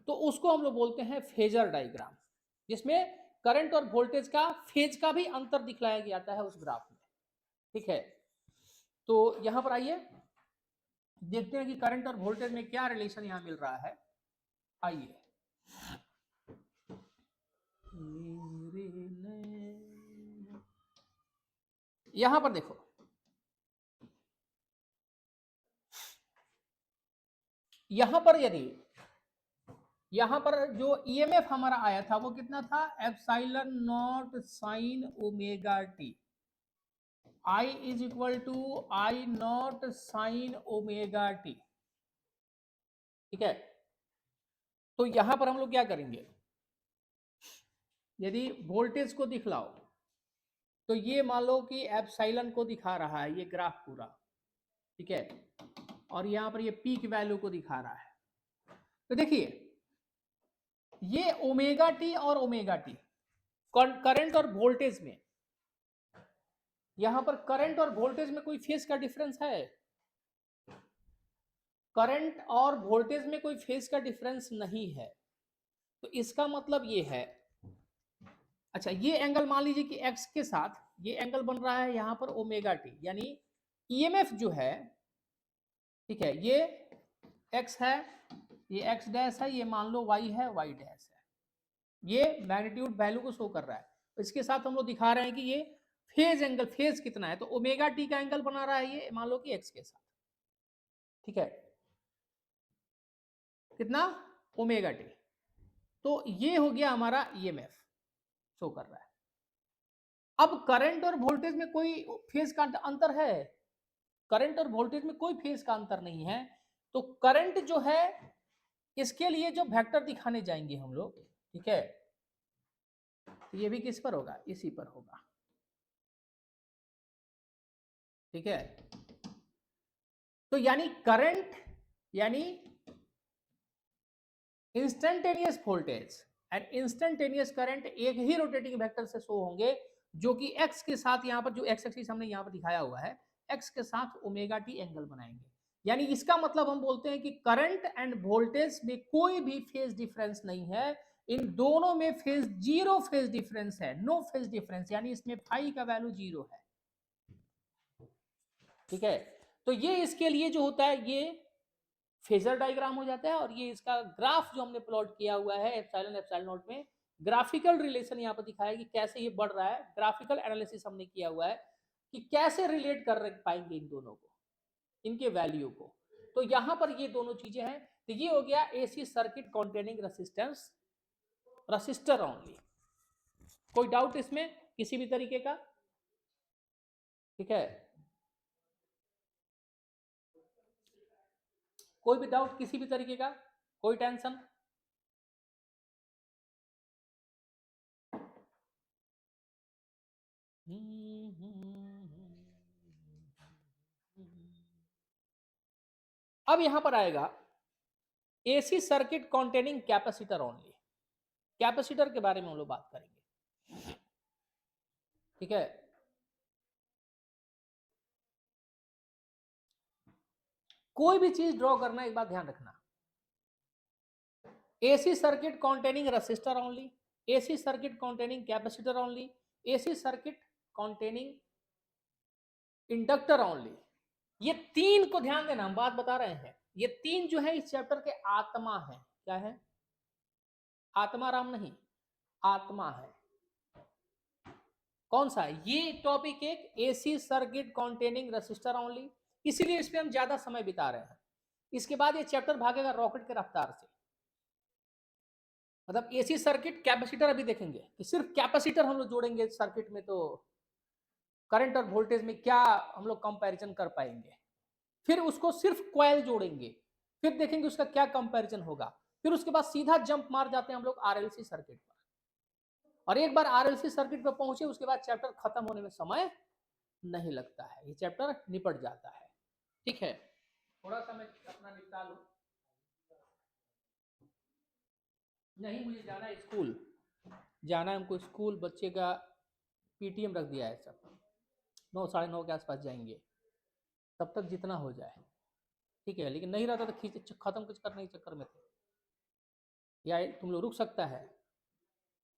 तो उसको हम लोग बोलते हैं फेजर डायग्राम, जिसमें करंट और वोल्टेज का फेज का भी अंतर दिखलाया जाता है उस ग्राफ में। ठीक है, तो यहां पर आइए देखते हैं कि करंट और वोल्टेज में क्या रिलेशन यहां मिल रहा है। आइए, यहां पर देखो, यहां पर यदि यहां पर जो ईएमएफ हमारा आया था वो कितना था, epsilon naught sine omega T, I is equal to I naught sine omega T. ठीक है, तो यहां पर हम लोग क्या करेंगे, यदि वोल्टेज को दिखलाओ तो ये मान लो कि एप्सिलॉन को दिखा रहा है ये ग्राफ पूरा, ठीक है, और यहां पर ये पीक वैल्यू को दिखा रहा है। तो देखिए ये ओमेगा टी और ओमेगा टी करंट और वोल्टेज में, यहां पर करंट और वोल्टेज में कोई फेज का डिफरेंस है? करंट और वोल्टेज में कोई फेज का डिफरेंस नहीं है। तो इसका मतलब ये है, अच्छा ये एंगल मान लीजिए कि x के साथ ये एंगल बन रहा है यहां पर ओमेगा टी, यानी ईएमएफ जो है, ठीक है, ये x है, ये x डैश है, ये मान लो y है, y डैश है, ये मैग्नीट्यूड वैल्यू को शो कर रहा है। इसके साथ हम लोग दिखा रहे हैं कि ये फेज एंगल, फेज कितना है, तो ओमेगा टी का एंगल बना रहा है ये मान लो कि x के साथ, ठीक है, कितना, ओमेगा टी। तो ये हो गया हमारा ईएमएफ शो कर रहा है। अब करंट और वोल्टेज में कोई फेज का अंतर है? करंट और वोल्टेज में कोई फेज का अंतर नहीं है। तो करंट जो है, इसके लिए जो वेक्टर दिखाने जाएंगे हम लोग, ठीक है, तो ये भी किस पर होगा, इसी पर होगा। ठीक है, तो यानी करंट, यानी instantaneous voltage and instantaneous current एक ही रोटेटिंग वेक्टर से शो होंगे, जो कि एक्स के साथ, यहां पर जो एक्स एक्सिस हमने यहां पर दिखाया हुआ है, एक्स के साथ ओमेगा टी एंगल बनाएंगे। यानी इसका मतलब हम बोलते हैं कि करंट एंड वोल्टेज में कोई भी फेज डिफरेंस नहीं है, इन दोनों में फेज जीरो फेज डिफरेंस है, नो फेज डिफरेंस, यानी इसमें फाई का वैल्यू जीरो है। ठीक है, तो ये इसके लिए जो होता है ये फेजर डायग्राम हो जाता है, और ये इसका ग्राफ जो हमने प्लॉट किया हुआ है एप्सिलॉन एप्सिलॉन नॉट में, ग्राफिकल रिलेशन यहाँ पर दिखाया कि कैसे ये बढ़ रहा है, ग्राफिकल एनालिसिस हमने किया हुआ है कि कैसे रिलेट कर पाएंगे इन दोनों को, इनके वैल्यू को। तो यहां पर ये दोनों चीजें हैं। तो ये हो गया AC circuit containing resistance, resistor only. कोई डाउट इसमें किसी भी तरीके का? ठीक है, कोई भी डाउट किसी भी तरीके का, कोई टेंशन? अब यहां पर आएगा AC circuit containing capacitor only. Capacitor के बारे में हम लोग बात करेंगे, ठीक है। कोई भी चीज ड्रॉ करना एक बात ध्यान रखना, AC circuit containing resistor only, AC circuit containing capacitor only, AC circuit containing inductor only. ये तीन को ध्यान देना, हम बात बता रहे हैं, ये तीन जो है इस चैप्टर के आत्मा है। क्या है? आत्मा राम नहीं, आत्मा है। कौन सा? ये टॉपिक एक AC circuit containing resistor only, इसीलिए इस पे हम ज्यादा समय बिता रहे हैं। इसके बाद ये चैप्टर भागेगा रॉकेट के रफ्तार से। मतलब एसी सर्किट कैपेसिटर अभी देखेंगे कि सिर्फ कैपेसिटर हम लोग जोड़ेंगे सर्किट में तो करंट और वोल्टेज में क्या हम लोग कंपैरिजन कर पाएंगे। फिर उसको सिर्फ कॉइल जोड़ेंगे, फिर देखेंगे उसका क्या कंपैरिजन होगा। फिर उसके बाद सीधा जंप मार जाते हैं हम लोग आरएलसी सर्किट पर, और एक बार आरएलसी सर्किट पर पहुंचे उसके बाद चैप्टर खत्म होने में समय नहीं लगता है, ये चैप्टर निपट जाता है। ठीक है, थोड़ा सा मैं अपना निपटा लूं। नहीं, मुझे जाना है स्कूल, जाना है हमको स्कूल, बच्चे का पीटीएम रख दिया है। सब 9 साढ़े 9 के आसपास जाएंगे, तब तक जितना हो जाए। ठीक है, लेकिन नहीं रहता तो खींच खत्म कुछ करने के चक्कर में थे, या तुम लोग रुक सकता है,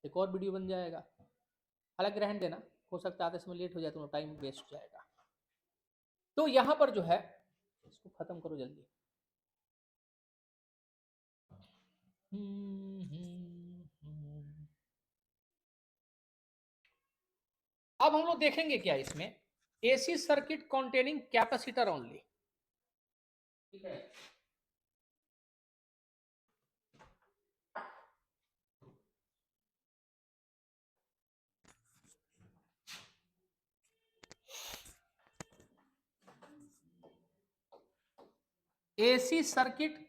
एक और वीडियो बन जाएगा। हालांकि रहने देना, हो सकता है आते समय लेट हो जाए तो टाइम वेस्ट हो जाएगा। तो यहाँ पर जो है इसको खत्म करो जल्दी। अब हम लोग देखेंगे क्या इसमें, AC circuit containing capacitor only. ठीक है, AC circuit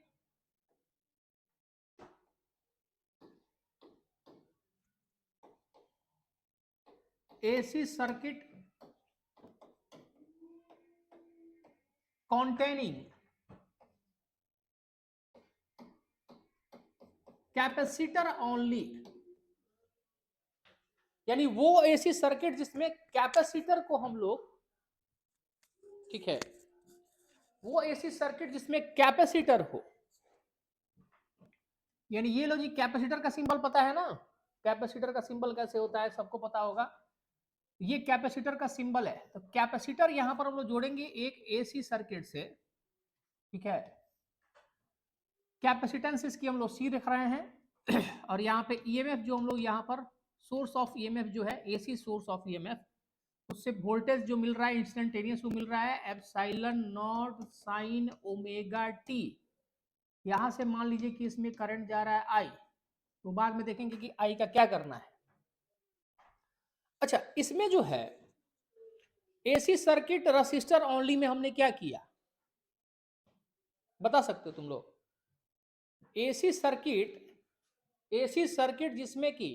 containing capacitor only, यानी वो एसी सर्किट जिसमें कैपेसिटर को हम लोग, ठीक है, वो एसी सर्किट जिसमें कैपेसिटर हो। यानी ये लो जी, कैपेसिटर का सिंबल पता है ना, कैपेसिटर का सिंबल कैसे होता है सबको पता होगा, ये कैपेसिटर का सिंबल है। तो कैपेसिटर यहां पर हम लोग जोड़ेंगे एक एसी सर्किट से, ठीक है। कैपेसिटेंस इसकी हम लोग सी रख रहे हैं और यहाँ पे ईएमएफ जो हम लोग यहाँ पर सोर्स ऑफ ईएमएफ जो है, एसी सोर्स ऑफ ईएमएफ, उससे वोल्टेज जो मिल रहा है इंस्टेंटेनियस वो मिल रहा है epsilon naught sine omega T. यहां से मान लीजिए कि इसमें करंट जा रहा है आई, तो बाद में देखेंगे कि आई का क्या करना है। अच्छा, इसमें जो है एसी सर्किट रसिस्टर ओनली में हमने क्या किया बता सकते हो तुम लोग? एसी सर्किट, एसी सर्किट जिसमें कि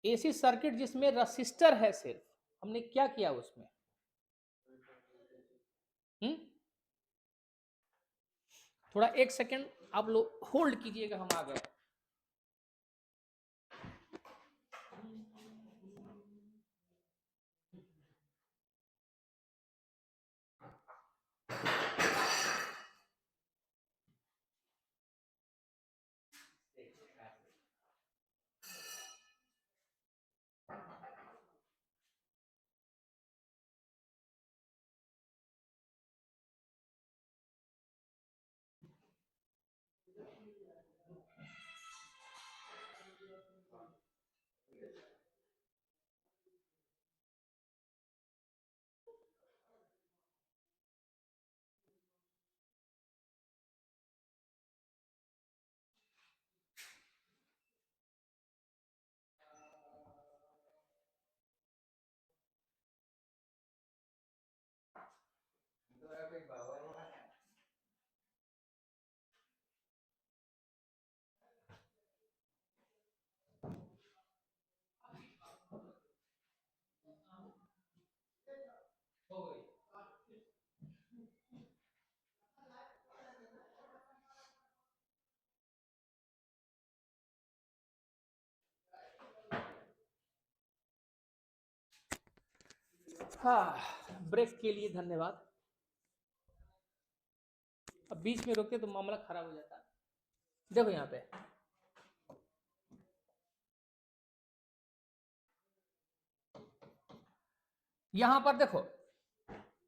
एसी सर्किट जिसमें रसिस्टर है सिर्फ, हमने क्या किया उसमें? हुँ? थोड़ा एक सेकंड आप लोग होल्ड कीजिएगा, हम आ गए। हाँ, ब्रेक के लिए धन्यवाद। अब बीच में रोकते तो मामला खराब हो जाता। देखो यहाँ पे यहां पर देखो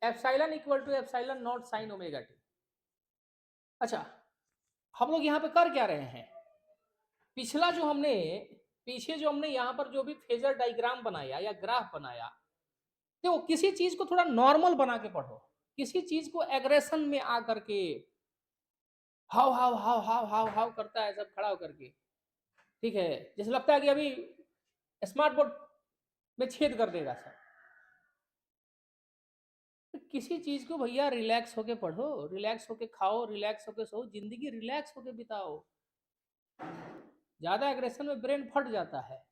epsilon equal to epsilon naught sine omega T. अच्छा, हम लोग यहाँ पे कर क्या रहे हैं? पिछला जो हमने पीछे जो हमने यहाँ पर जो भी फेजर डायग्राम बनाया या ग्राफ बनाया, देखो किसी चीज को थोड़ा नॉर्मल बना के पढ़ो। किसी चीज को एग्रेशन में आकर के हाव हाव हाव हाव हाव हाव करता है सब खड़ा होकर के, ठीक है, जैसे लगता है कि अभी स्मार्ट बोर्ड में छेद कर देगा सर। तो किसी चीज को भैया रिलैक्स होके पढ़ो, रिलैक्स होके खाओ, रिलैक्स होके सो, जिंदगी रिलैक्स होके बिताओ। ज्यादा एग्रेशन में ब्रेन फट जाता है,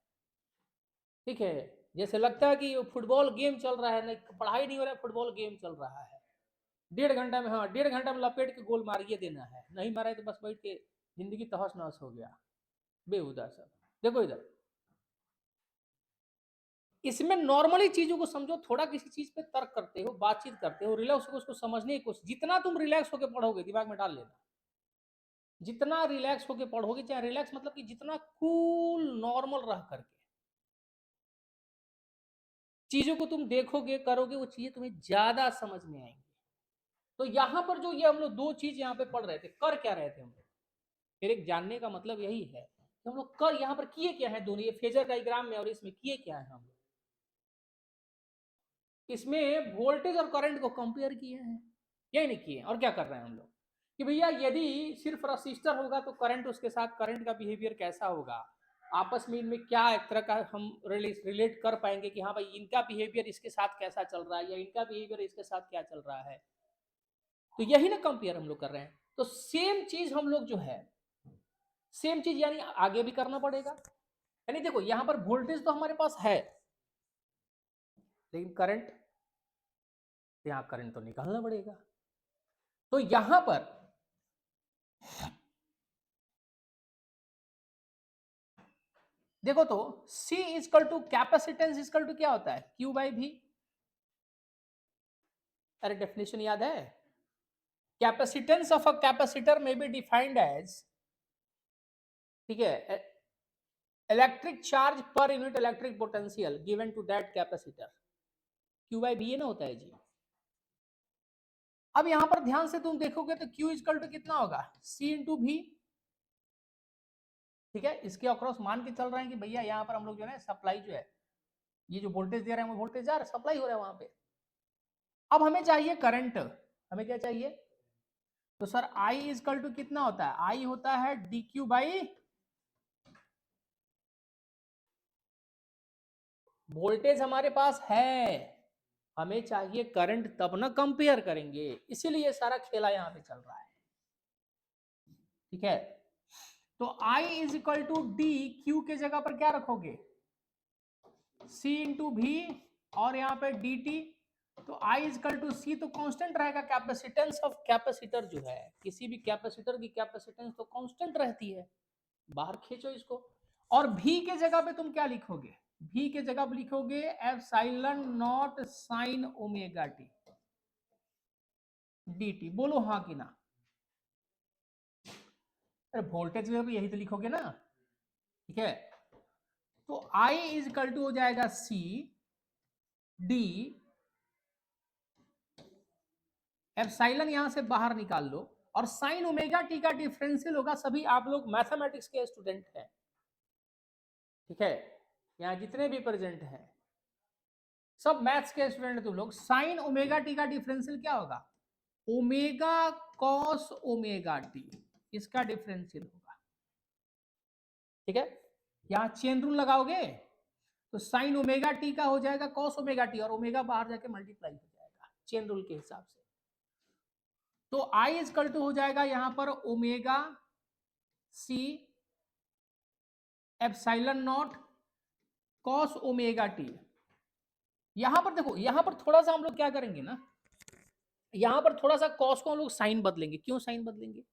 ठीक है। जैसे लगता है कि फुटबॉल गेम चल रहा है, नहीं पढ़ाई नहीं हो रहा है, फुटबॉल गेम चल रहा है। 1.5 घंटा में, हाँ 1.5 घंटा में लपेट के गोल मारिए देना है, नहीं मारा है तो बस बैठ के जिंदगी तहस नहस हो गया, बेहुदा सब। देखो इधर, इसमें नॉर्मली चीजों को समझो, थोड़ा किसी चीज पे तर्क करते हो, बातचीत करते हो, रिलैक्स होकर उसको समझने की कोशिश, जितना तुम रिलैक्स होकर पढ़ोगे, दिमाग में डाल लेना, जितना रिलैक्स होकर पढ़ोगे, चाहे रिलैक्स मतलब कि जितना कूल नॉर्मल रह करके चीजों को तुम देखोगे करोगे, वो चीजें तुम्हें ज्यादा समझ में आएंगी। तो यहाँ पर जो ये हम लोग दो चीज यहाँ पे पढ़ रहे थे, कर क्या रहे थे हम लोग, फिर एक जानने का मतलब यही है कि हम लोग कर यहाँ पर किए क्या है दोनों, ये फेजर डायग्राम में और इसमें किए क्या है हम लोग, इसमें वोल्टेज और करंट को कंपेयर किए हैं, यही नहीं किए। और क्या कर रहे हैं हम लोग कि भैया यदि सिर्फ रसिस्टर होगा तो करंट उसके साथ करंट का बिहेवियर कैसा होगा, आपस में इनमें क्या एक तरह का हम रिलेट कर पाएंगे कि हाँ भाई इनका बिहेवियर इसके साथ कैसा चल रहा है या इनका बिहेवियर इसके साथ क्या चल रहा है। तो यही ना कंपेयर हम लोग कर रहे हैं। तो सेम चीज हम लोग जो है, सेम चीज यानी आगे भी करना पड़ेगा। यानी देखो यहां पर वोल्टेज तो हमारे पास है, लेकिन करंट, यहां करंट तो निकालना पड़ेगा। तो यहां पर देखो, तो C equal to capacitance equal to क्या होता है, Q बाई V। अरे डेफिनेशन याद है, कैपेसिटेंस ऑफ अ कैपेसिटर में बी डिफाइंड एज, ठीक है, electric charge per unit electric potential given to that capacitor, Q by V ना होता है जी। अब यहां पर ध्यान से तुम देखोगे तो Q इजकल टू कितना होगा, C इंटू V, ठीक है। इसके अक्रॉस मान के चल रहे हैं कि भैया यहाँ पर हम लोग जो है सप्लाई जो है, ये जो वोल्टेज दे रहे हैं वो वोल्टेज जा रहा है, सप्लाई हो रहा है वहां पे। अब हमें चाहिए करंट, हमें क्या चाहिए, तो सर I इजकल टू कितना होता है, I होता है dq बाई, वोल्टेज हमारे पास है, हमें चाहिए करंट, तब ना कंपेयर करेंगे, इसीलिए सारा खेला यहाँ पे चल रहा है, ठीक है। तो I is equal to D, Q के जगह पर क्या रखोगे, C इंटू भी, और यहाँ पे डी टी। तो I इजकल टू सी तो कांस्टेंट रहेगा, कैपेसिटेंस ऑफ कैपेसिटर जो है, किसी भी कैपेसिटर की कैपेसिटेंस तो कांस्टेंट रहती है, बाहर खींचो इसको। और V के जगह पे तुम क्या लिखोगे, V के जगह पे लिखोगे epsilon naught sine omega T D T. बोलो हाँ कि ना, अरे वोल्टेज में भी यही तो लिखोगे ना, ठीक है। तो I इजकल टू हो जाएगा C डी, एप्सिलॉन यहां से बाहर निकाल लो, और साइन ओमेगा टी का डिफरेंशियल होगा, सभी आप लोग मैथमेटिक्स के स्टूडेंट हैं, ठीक है, यहाँ जितने भी प्रेजेंट हैं सब मैथ्स के स्टूडेंट, तुम लोग साइन ओमेगा टी का डिफरेंशियल क्या होगा, ओमेगा कॉस ओमेगा टी, इसका डिफरेंशियल होगा, ठीक है। यहाँ चेन रूल लगाओगे तो साइन ओमेगा टी का हो जाएगा कॉस ओमेगा टी, और ओमेगा बाहर जाके मल्टीप्लाई हो जाएगा चेन रूल के हिसाब से। तो आई इजकल टू हो जाएगा यहां पर omega C epsilon naught cos omega T. यहां पर देखो, यहां पर थोड़ा सा हम लोग क्या करेंगे ना, यहां पर थोड़ा सा कॉस को हम लोग साइन बदलेंगे। क्यों साइन बदलेंगे,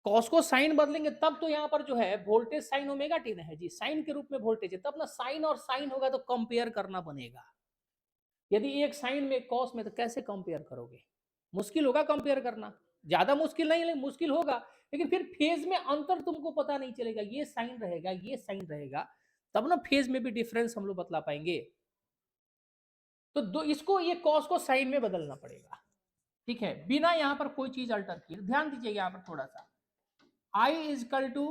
कॉस को साइन बदलेंगे तब तो यहाँ पर जो है वोल्टेज साइन ओमेगा टी है जी, साइन के रूप में वोल्टेज है, तब ना साइन और साइन होगा तो कंपेयर करना बनेगा। यदि एक साइन में कॉस में, तो कैसे कंपेयर करोगे? मुश्किल होगा कंपेयर करना, ज्यादा मुश्किल नहीं, लेकिन मुश्किल होगा, लेकिन फिर फेज में अंतर तुमको पता नहीं चलेगा, ये साइन रहेगा ये साइन रहेगा, तब ना फेज में भी डिफरेंस हम लोग बतला पाएंगे। तो दो इसको, ये कॉस को साइन में बदलना पड़ेगा, ठीक है, बिना यहां पर कोई चीज अल्टर किए। ध्यान दीजिए यहां पर थोड़ा सा, I is equal to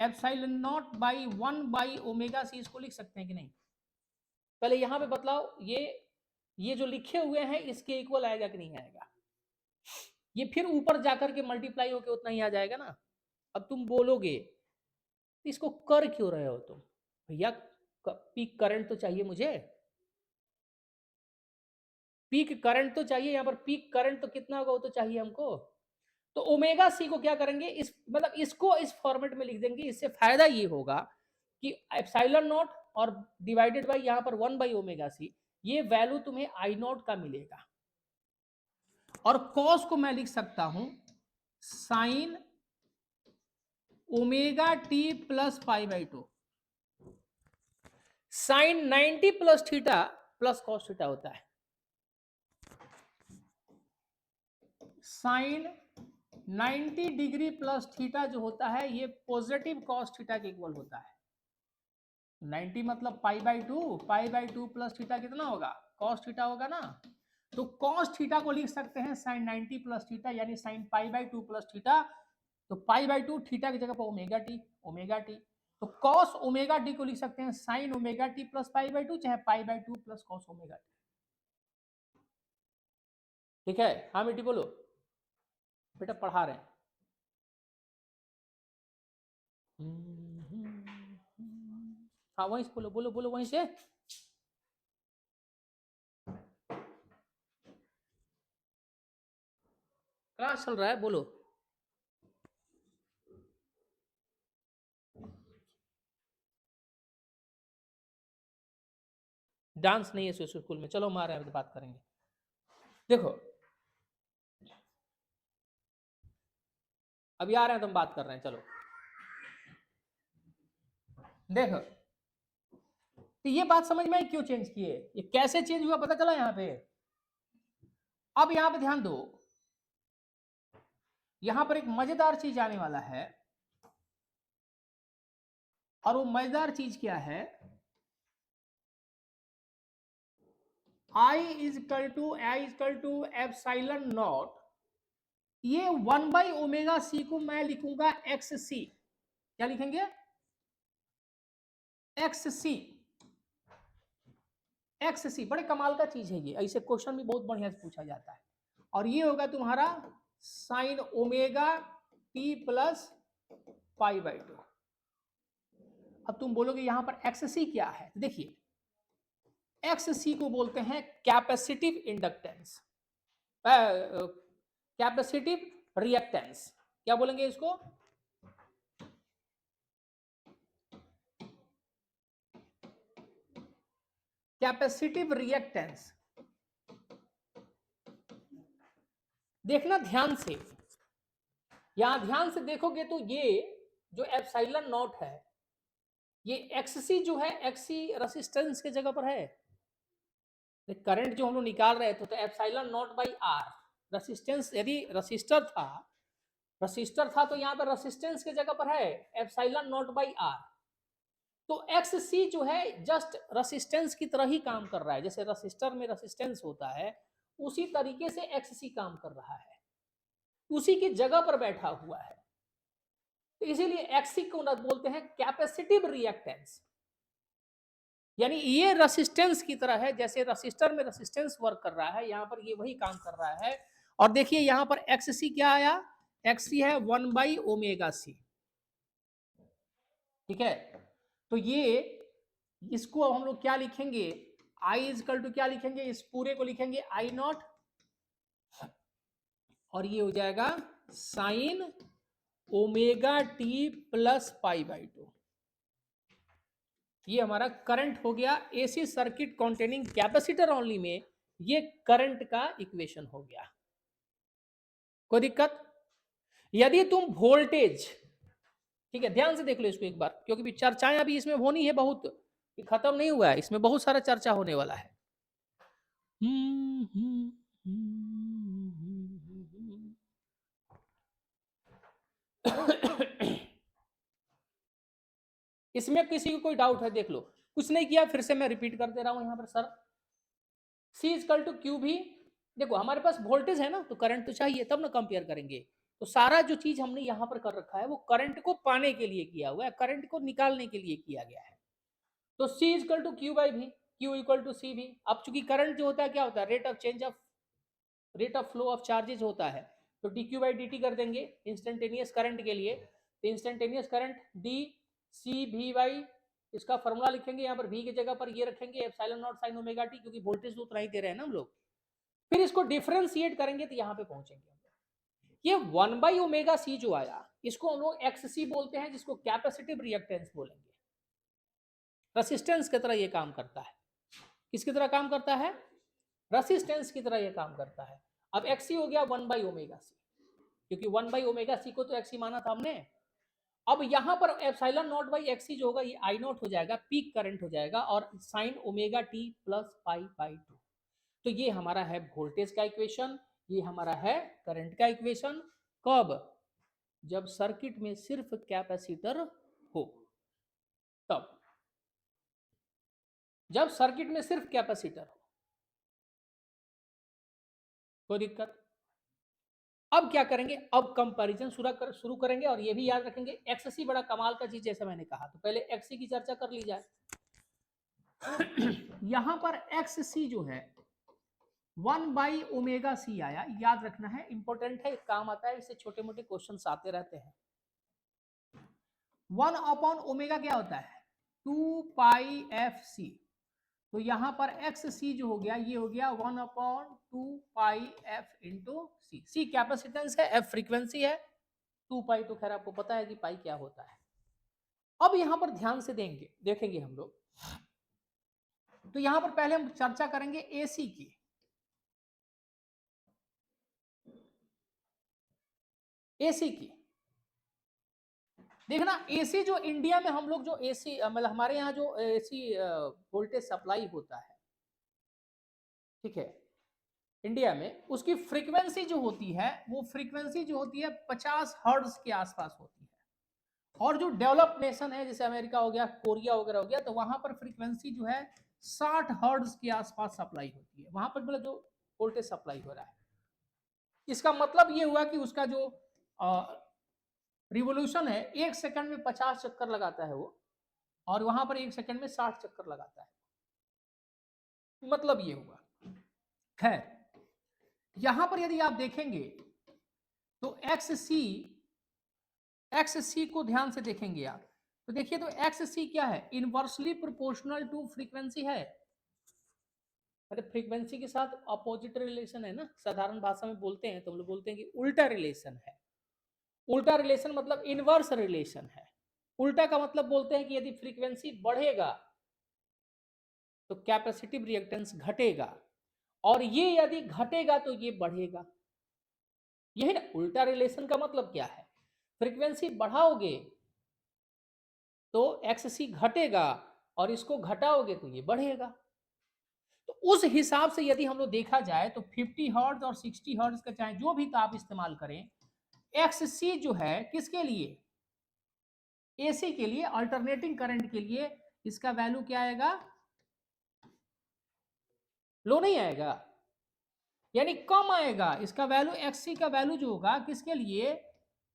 epsilon naught by 1/ओमेगा c, इसको लिख सकते हैं कि नहीं? पहले यहां पे बतलाओ, ये जो लिखे हुए हैं इसके इक्वल आएगा कि नहीं आएगा? ये फिर ऊपर जाकर के मल्टीप्लाई होके उतना ही आ जाएगा ना। अब तुम बोलोगे इसको कर क्यों रहे हो तुम? भैया पीक करंट तो चाहिए मुझे, पीक करंट तो चाहिए, यहाँ पर पीक करंट तो कितना होगा वो तो चाहिए हमको। तो ओमेगा सी को क्या करेंगे, इस मतलब इसको इस फॉर्मेट में लिख देंगे। इससे फायदा ये होगा कि एप्सिलॉन नॉट और डिवाइडेड बाय यहाँ पर 1/ओमेगा सी, ये वैल्यू तुम्हें आई नॉट का मिलेगा। और कॉस को मैं लिख सकता हूं sine omega T plus π/2। Sine 90 plus theta plus cos theta होता है। साइन 90 डिग्री प्लस थीटा जो होता है ये पॉजिटिव कॉस थीटा के इक्वल होता है। 90 मतलब π/2, π/2 प्लस थीटा कितना होगा? कॉस थीटा होगा ना। तो कॉस थीटा को लिख सकते हैं साइन 90 प्लस थीटा, यानी साइन π/2 प्लस थीटा। तो π/2 थीटा की जगह पर ओमेगा टी। तो कॉस ओमेगा टी को लिख सकते हैं साइन ओमेगा टी प्लस π/2, चाहे π/2 प्लस कॉस ओमेगा टी। ठीक है, हाँ बेटी बोलो, बेटा पढ़ा रहे हैं। हाँ वहीं से बोलो, बोलो बोलो वहीं से। क्लास चल रहा है, बोलो। डांस नहीं है स्कूल में, चलो हमारे यहाँ बात करेंगे। देखो अभी आ रहे हैं, तुम बात कर रहे हैं, चलो देखो। तो ये बात समझ में क्यों चेंज किए, ये कैसे चेंज हुआ पता चला यहाँ पे? अब यहाँ पे ध्यान दो, यहां पर एक मजेदार चीज आने वाला है, और वो मजेदार चीज क्या है? I is equal to epsilon naught, ये 1/ओमेगा c को मैं लिखूंगा XC। क्या लिखेंगे? XC। बड़े कमाल का चीज है ये, ऐसे क्वेश्चन भी बहुत बढ़िया से पूछा जाता है। और ये होगा तुम्हारा साइन ओमेगा टी प्लस π/2। अब तुम बोलोगे यहां पर XC क्या है? देखिए XC को बोलते हैं कैपेसिटिव इंडक्टेंस, कैपेसिटिव रिएक्टेंस। क्या बोलेंगे इसको? Capacitive reactance. देखना ध्यान से, यहां ध्यान से देखोगे तो ये जो एप्सिलॉन नॉट है, ये XC जो है, XC रेसिस्टेंस के जगह पर है। करंट जो हम लोग निकाल रहे थे तो epsilon naught by R resistance, यदि रसिस्टर था तो यहाँ पर रेसिस्टेंस के जगह पर है एप्सिलॉन नॉट बाई आर। तो XC जो है जस्ट रेसिस्टेंस की तरह ही काम कर रहा है, जैसे रसिस्टर में रेसिस्टेंस होता है उसी तरीके से XC काम कर रहा है, उसी की जगह पर बैठा हुआ है। तो इसीलिए XC को बोलते हैं कैपेसिटिव रिएक्टेंस, यानी ये रेसिस्टेंस की तरह है, जैसे रसिस्टर में रेसिस्टेंस वर्क कर रहा है, यहाँ पर ये वही काम कर रहा है। और देखिए यहाँ पर XC क्या आया? XC है 1/ओमेगा c। ठीक है, तो ये इसको अब हम लोग क्या लिखेंगे? I इज इक्वल टू क्या लिखेंगे? इस पूरे को लिखेंगे I नॉट, और ये हो जाएगा साइन ओमेगा टी प्लस π/2। ये हमारा करंट हो गया AC circuit containing capacitor only में, ये करंट का इक्वेशन हो गया। कोई दिक्कत? यदि तुम वोल्टेज, ठीक है ध्यान से देख लो इसको एक बार, क्योंकि चर्चाएं अभी इसमें होनी है बहुत, खत्म नहीं हुआ है, इसमें बहुत सारा चर्चा होने वाला है। इसमें किसी को कोई डाउट है देख लो, कुछ नहीं किया, फिर से मैं रिपीट कर दे रहा हूं यहां पर sir. C equal to Q V, देखो हमारे पास वोल्टेज है ना, तो करंट तो चाहिए तब ना कंपेयर करेंगे। तो सारा जो चीज हमने यहां पर कर रखा है वो करंट को पाने के लिए किया हुआ है, करंट को निकालने के लिए किया गया है। तो C equal to Q by V, Q equal to C V. अब चूंकि करंट जो होता है क्या होता है, rate of change of, rate of flow of charges होता है, तो D Q by D T कर देंगे इंस्टेंटेनियस करंट के लिए। तो इंस्टेंटेनियस करंट डी सी भी बाई, इसका फॉर्मूला लिखेंगे यहाँ पर, v की जगह पर ये रखेंगे epsilon naught sine omega T, क्योंकि वोल्टेज तो उतना ही दे रहे हैं ना हम लोग। फिर इसको डिफरेंशिएट करेंगे तो यहाँ पे पहुंचेंगे। ये 1 बाई ओमेगा सी जो आया, इसको हम लोग एक्स सी बोलते हैं, जिसको कैपेसिटिव रिएक्टेंस बोलेंगे। रेसिस्टेंस की तरह ये काम करता है। किसकी तरह काम करता है? रेसिस्टेंस की तरह ये काम करता है। अब एक्स सी हो गया 1 बाई ओमेगा सी, क्योंकि 1 बाई ओमेगा सी को तो एक्स सी माना था हमने। अब यहां पर एप्सिलॉन नॉट बाई एक्स सी जो होगा ये आई नॉट हो जाएगा, पीक करंट हो जाएगा, और sign omega T plus pi by 2। तो ये हमारा है वोल्टेज का इक्वेशन, ये हमारा है करंट का इक्वेशन। कब? जब सर्किट में सिर्फ कैपेसिटर हो, तब। जब सर्किट में सिर्फ कैपेसिटर हो, कोई दिक्कत? अब क्या करेंगे, अब कंपैरिजन शुरू करेंगे, और ये भी याद रखेंगे एक्ससी बड़ा कमाल का चीज, जैसे मैंने कहा। तो पहले एक्ससी की चर्चा कर ली जाए। यहां पर एक्ससी जो है 1 बाई ओमेगा सी आया, याद रखना है, इंपॉर्टेंट है, काम आता है, इससे छोटे मोटे क्वेश्चन आते रहते हैं। 1 अपॉन ओमेगा क्या होता है? 2 पाई एफ सी। तो यहां पर एक्स सी जो हो गया, ये हो गया 1 अपॉन 2 पाई एफ इंटू सी। सी कैपेसिटेंस है, एफ फ्रीक्वेंसी है, 2 पाई तो खैर आपको पता है कि पाई क्या होता है। अब यहां पर ध्यान से देखेंगे हम लोग, तो यहां पर पहले हम चर्चा करेंगे एसी की। एसी की देखना, एसी जो इंडिया में हम लोग जो एसी मतलब हमारे यहाँ जो एसी वोल्टेज सप्लाई होता है, ठीक है, इंडिया में, उसकी फ्रीक्वेंसी जो होती है, वो फ्रीक्वेंसी जो होती है 50 हर्ट्ज के आसपास होती है। और जो डेवलप्ड नेशन है, जैसे अमेरिका हो गया, कोरिया वगैरह हो गया, तो वहां पर फ्रीक्वेंसी जो है 60 हर्ट्ज के आसपास सप्लाई होती है, वहां पर मतलब जो वोल्टेज सप्लाई हो रहा है। इसका मतलब ये हुआ कि उसका जो रिवोल्यूशन है, 1 सेकंड में 50 चक्कर लगाता है वो, और वहां पर 1 सेकंड में 60 चक्कर लगाता है। मतलब ये हुआ। खैर, यहां पर यदि आप देखेंगे तो एक्स सी को ध्यान से देखेंगे आप, तो देखिए, तो एक्स सी क्या है? इनवर्सली प्रोपोर्शनल टू फ्रीक्वेंसी है। अरे फ्रीक्वेंसी के साथ अपोजिट रिलेशन है ना, साधारण भाषा में बोलते हैं तो हम लोग बोलते हैं कि उल्टा रिलेशन है। उल्टा रिलेशन मतलब इनवर्स रिलेशन है। उल्टा का मतलब बोलते हैं कि यदि फ्रीक्वेंसी बढ़ेगा तो कैपेसिटिव रिएक्टेंस घटेगा, और ये यदि घटेगा तो ये बढ़ेगा। यही ना उल्टा रिलेशन का मतलब क्या है? फ्रीक्वेंसी बढ़ाओगे तो एक्स सी घटेगा, और इसको घटाओगे तो ये बढ़ेगा। तो उस हिसाब से यदि हम लोग देखा जाए तो 50 हर्ट्ज और 60 हर्ट्ज का चाहे जो भी ताप इस्तेमाल करें, एक्स सी जो है किसके लिए? एसी के लिए, अल्टरनेटिंग करंट के लिए, इसका वैल्यू क्या आएगा? लो नहीं आएगा, यानी कम आएगा। इसका वैल्यू एक्स सी का वैल्यू जो होगा किसके लिए?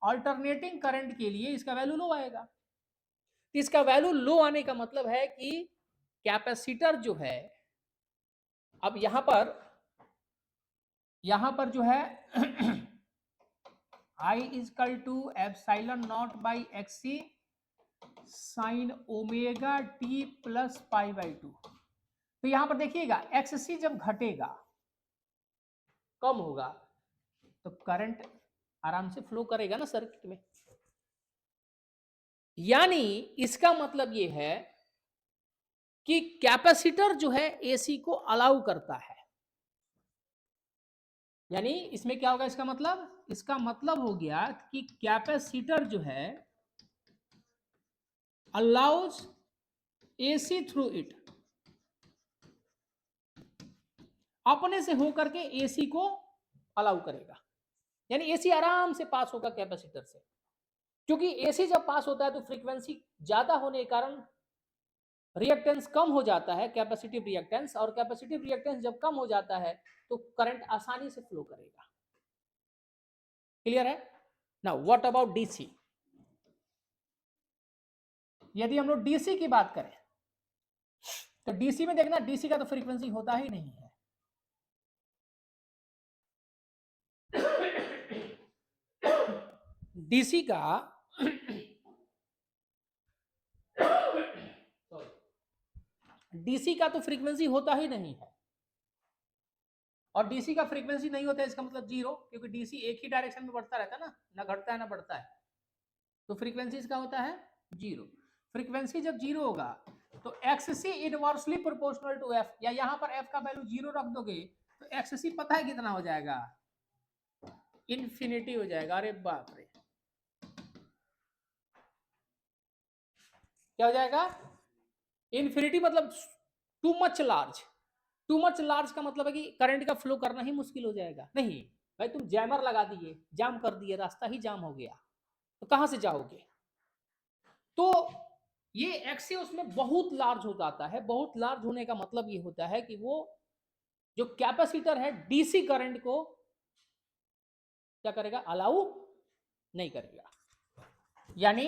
अल्टरनेटिंग करंट के लिए इसका वैल्यू लो आएगा। तो इसका वैल्यू लो आने का मतलब है कि कैपेसिटर जो है, अब यहां पर जो है I is equal to epsilon naught by X C sine omega T plus pi by 2। तो यहां पर देखिएगा, एक्स सी जब घटेगा, कम होगा, तो करंट आराम से फ्लो करेगा ना सर्किट में। यानी इसका मतलब यह है कि कैपेसिटर जो है एसी को अलाउ करता है। यानी इसमें क्या होगा? इसका मतलब हो गया कि कैपेसिटर जो है अलाउज एसी थ्रू इट, अपने से होकर के एसी को अलाउ करेगा, यानी एसी आराम से पास होगा कैपेसिटर से। क्योंकि एसी जब पास होता है तो फ्रीक्वेंसी ज्यादा होने के कारण रिएक्टेंस कम हो जाता है, कैपेसिटिव रिएक्टेंस, और कैपेसिटिव रिएक्टेंस जब कम हो जाता है तो करंट आसानी से फ्लो करेगा। क्लियर है? Now what about DC? यदि हम लोग डीसी की बात करें तो डीसी में देखना, डीसी का तो फ्रीक्वेंसी होता ही नहीं है। डीसी का डीसी का तो फ्रीक्वेंसी होता ही नहीं है, और डीसी का फ्रीक्वेंसी नहीं होता है इसका मतलब जीरो, क्योंकि डीसी एक ही डायरेक्शन में बढ़ता रहता है ना घटता है ना बढ़ता है, तो फ्रीक्वेंसी इसका होता है जीरो। फ्रीक्वेंसी जब जीरो होगा तो XC inversely proportional to F, या यहां पर एफ का वैल्यू जीरो रख दोगे तो एक्ससी पता है कितना हो जाएगा? इन्फिनिटी हो जाएगा। अरे बाप रे, क्या हो जाएगा? इन्फिनिटी मतलब too much large. Too much large का मतलब है कि करंट का फ्लो करना ही मुश्किल हो जाएगा। नहीं भाई, तुम जैमर लगा दिए, जाम कर दिए, रास्ता ही जाम हो गया, तो कहां से जाओगे? तो ये एक्से उसमें बहुत लार्ज हो जाता है। बहुत लार्ज होने का मतलब ये होता है कि वो जो कैपेसिटर है डीसी करंट को क्या करेगा? अलाउ नहीं करेगा। यानी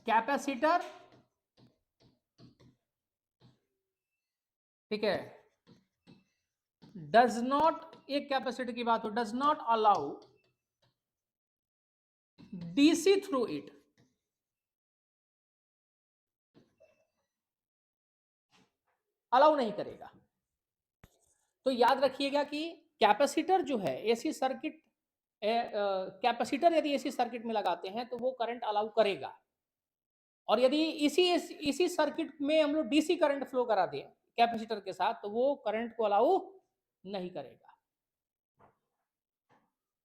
कैपेसिटर, ठीक है, डज नॉट, एक कैपेसिटर की बात हो, does not allow DC through it, allow नहीं करेगा। तो याद रखिएगा कि कैपेसिटर जो है एसी सर्किट, कैपेसिटर यदि एसी सर्किट में लगाते हैं तो वो करंट अलाउ करेगा, और यदि इसी सर्किट में हम लोग डीसी करंट फ्लो करा दें कैपेसिटर के साथ तो वो करंट को अलाउ नहीं करेगा।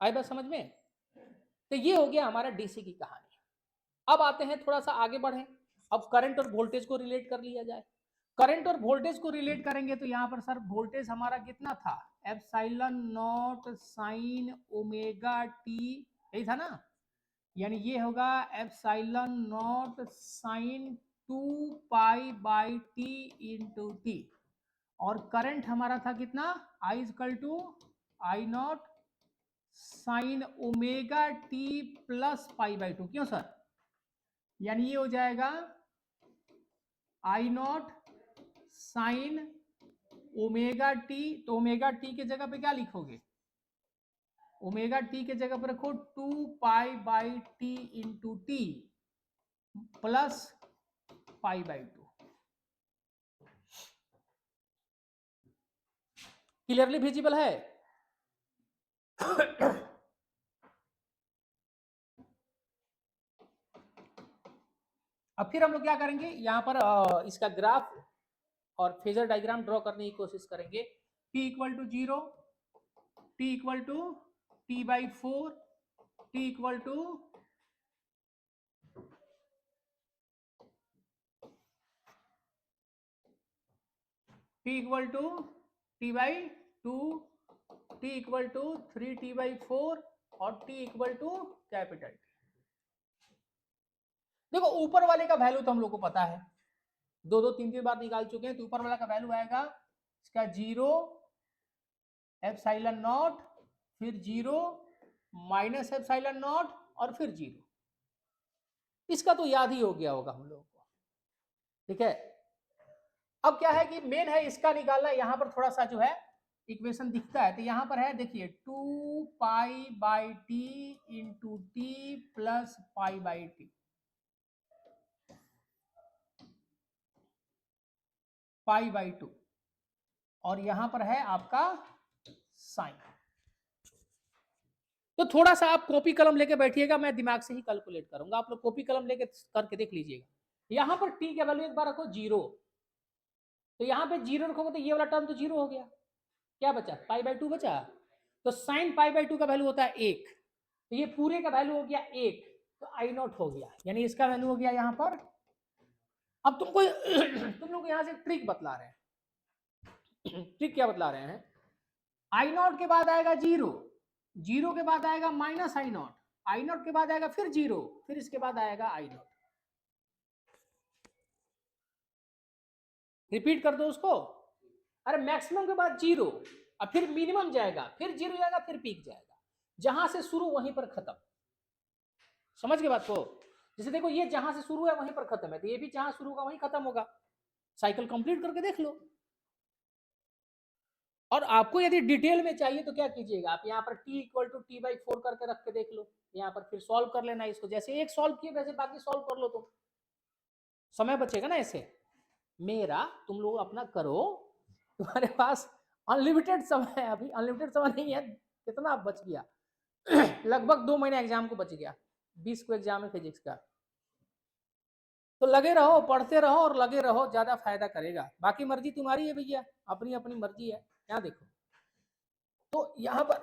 आई बात समझ में? तो ये हो गया हमारा डीसी की कहानी। अब आते हैं थोड़ा सा आगे बढ़े, अब करंट और वोल्टेज को रिलेट कर लिया जाए। करंट और वोल्टेज को रिलेट करेंगे तो यहाँ पर सर वोल्टेज हमारा कितना था? Epsilon naught sine omega T, यही था ना? यानी ये होगा epsilon naught sine 2 पाई/टी into T, और करंट हमारा था कितना? I equal to I naught sine omega T plus पाई/2। क्यों सर? यानी ये हो जाएगा I naught sine omega T, तो ओमेगा टी के जगह पे क्या लिखोगे? ओमेगा टी के जगह पर रखो 2 पाई/टी into t plus pi. Clearly visible है? अब फिर हम लोग क्या करेंगे, यहां पर इसका ग्राफ और फेजर डायग्राम ड्रॉ करने की कोशिश करेंगे। t equal to 0, t equal to t/4, t equal to t/2, t equal to 3t/4 और t equal to capital T। देखो ऊपर वाले का वैल्यू तो हम लोग को पता है, दो दो तीन तीन बार निकाल चुके हैं, तो ऊपर वाला का वैल्यू आएगा इसका 0 एप्सिलॉन नॉट, फिर 0 माइनस एप्सिलॉन नॉट, और फिर 0। इसका तो याद ही हो गया होगा हम लोगों को, ठीक है। अब क्या है कि मेन है इसका निकालना, यहां पर थोड़ा सा जो है इक्वेशन दिखता है, तो यहां पर है देखिए 2 पाई/टी इंटू टी प्लस पाई/टी, पाई/2, और यहां पर है आपका साइन। तो थोड़ा सा आप कॉपी कलम लेके बैठिएगा, मैं दिमाग से ही कैलकुलेट करूंगा, आप लोग कॉपी कलम लेके करके देख लीजिएगा। यहां पर टी का वैल्यू एक बार रखो 0, तो यहां पे 0 रखोगे तो ये वाला टर्म तो 0 हो गया, क्या बचा? पाई/2 बचा। तो साइन पाई/2 का वैल्यू होता है 1, तो ये पूरे का वैल्यू हो गया 1, तो आई नॉट हो गया, यानी इसका वैल्यू हो गया यहां पर। अब तुमको तुम लोग यहां से ट्रिक बतला रहे हैं, ट्रिक क्या बतला रहे हैं, आई नॉट के बाद आएगा जीरो, जीरो के बाद आएगा minus I not, I not के बाद आएगा फिर जीरो, फिर इसके बाद आएगा आई नॉट। रिपीट कर दो उसको। अरे मैक्सिमम के बाद जीरो, और फिर मिनिमम जाएगा, फिर जीरो जाएगा, फिर पीक जाएगा, जहां से शुरू वहीं पर खत्म। समझ गए बात को? जैसे देखो ये जहां से शुरू है वहीं पर खत्म है, तो ये भी जहां शुरू होगा वहीं खत्म होगा। साइकिल कंप्लीट करके देख लो। और आपको यदि डिटेल में चाहिए तो क्या कीजिएगा, आप यहाँ पर t equal to T by 4 करके रख के देख लो, यहाँ पर फिर सॉल्व कर लेना इसको, जैसे एक सॉल्व किए वैसे बाकी सॉल्व कर लो, तो समय बचेगा ना ऐसे। मेरा तुम लोग अपना करो, तुम्हारे पास अनलिमिटेड समय है, अभी अनलिमिटेड समय नहीं है, कितना बच गया लगभग 2 महीने एग्जाम को बच गया, 20 को एग्जाम है फिजिक्स का। तो लगे रहो, पढ़ते रहो और लगे रहो, ज्यादा फायदा करेगा। बाकी मर्जी तुम्हारी है भैया, अपनी अपनी मर्जी है। यहाँ देखो, तो यहाँ पर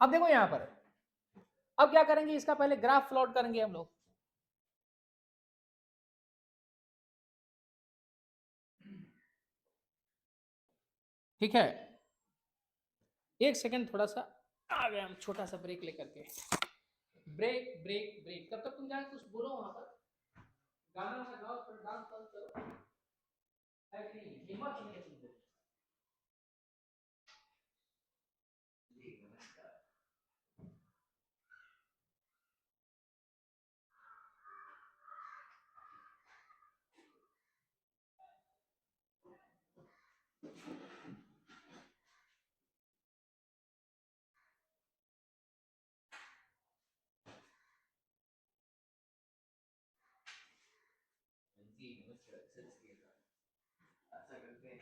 अब देखो यहाँ पर, अब क्या करेंगे, इसका पहले ग्राफ प्लॉट करेंगे हम लोग। ठीक है, एक सेकंड, थोड़ा सा आ गया हम, छोटा सा ब्रेक लेकर के। ब्रेक ब्रेक ब्रेक, तब तक तुम जाके कुछ बोलो वहां पर, गाना वाना गाओ, थोड़ा डांस करो, है कि नहीं? हिम्मत नहीं है तुमको। ऐसा करते हैं,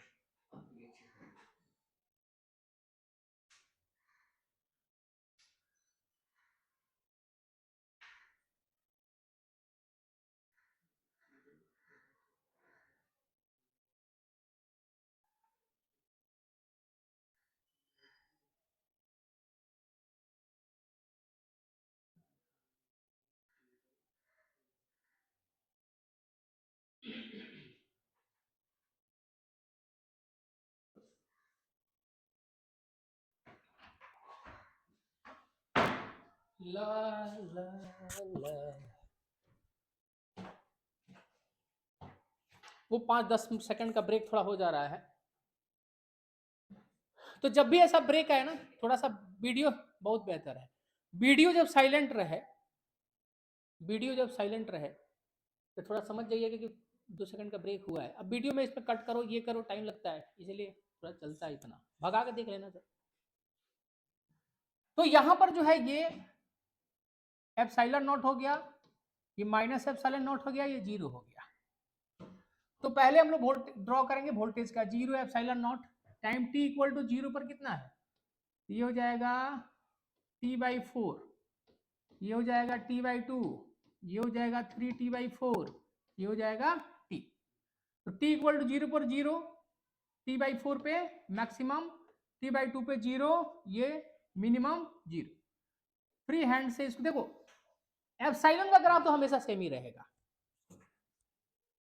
ला ला ला। वो 5-10 सेकंड का ब्रेक थोड़ा हो जा रहा है, तो जब भी ऐसा ब्रेक आए ना, थोड़ा सा वीडियो बहुत बेहतर है। वीडियो जब साइलेंट रहे, वीडियो जब साइलेंट रहे तो थोड़ा समझ जाइएगा कि 2 सेकंड का ब्रेक हुआ है। अब वीडियो में इसमें कट करो, ये करो, टाइम लगता है, इसलिए थोड़ा चलता है, इतना भगा के देख लेना सर। तो यहां पर जो है ये एप्सिलॉन नॉट हो गया, ये माइनस एप्सिलॉन नॉट हो गया, ये जीरो हो गया। तो पहले हम लोग ड्रॉ करेंगे वोल्टेज का, zero epsilon naught time T equal to zero पर कितना है, ये हो जाएगा t/4, ये हो जाएगा t/2, ये हो जाएगा 3t/4, ये हो जाएगा t। तो t इक्वल टू जीरो पर जीरो, t/4 पे मैक्सिमम, t/2 पे जीरो, ये मिनिमम जीरो। फ्री हैंड से इसको देखो, एप्सिलॉन का ग्राफ तो हमेशा सेम ही रहेगा,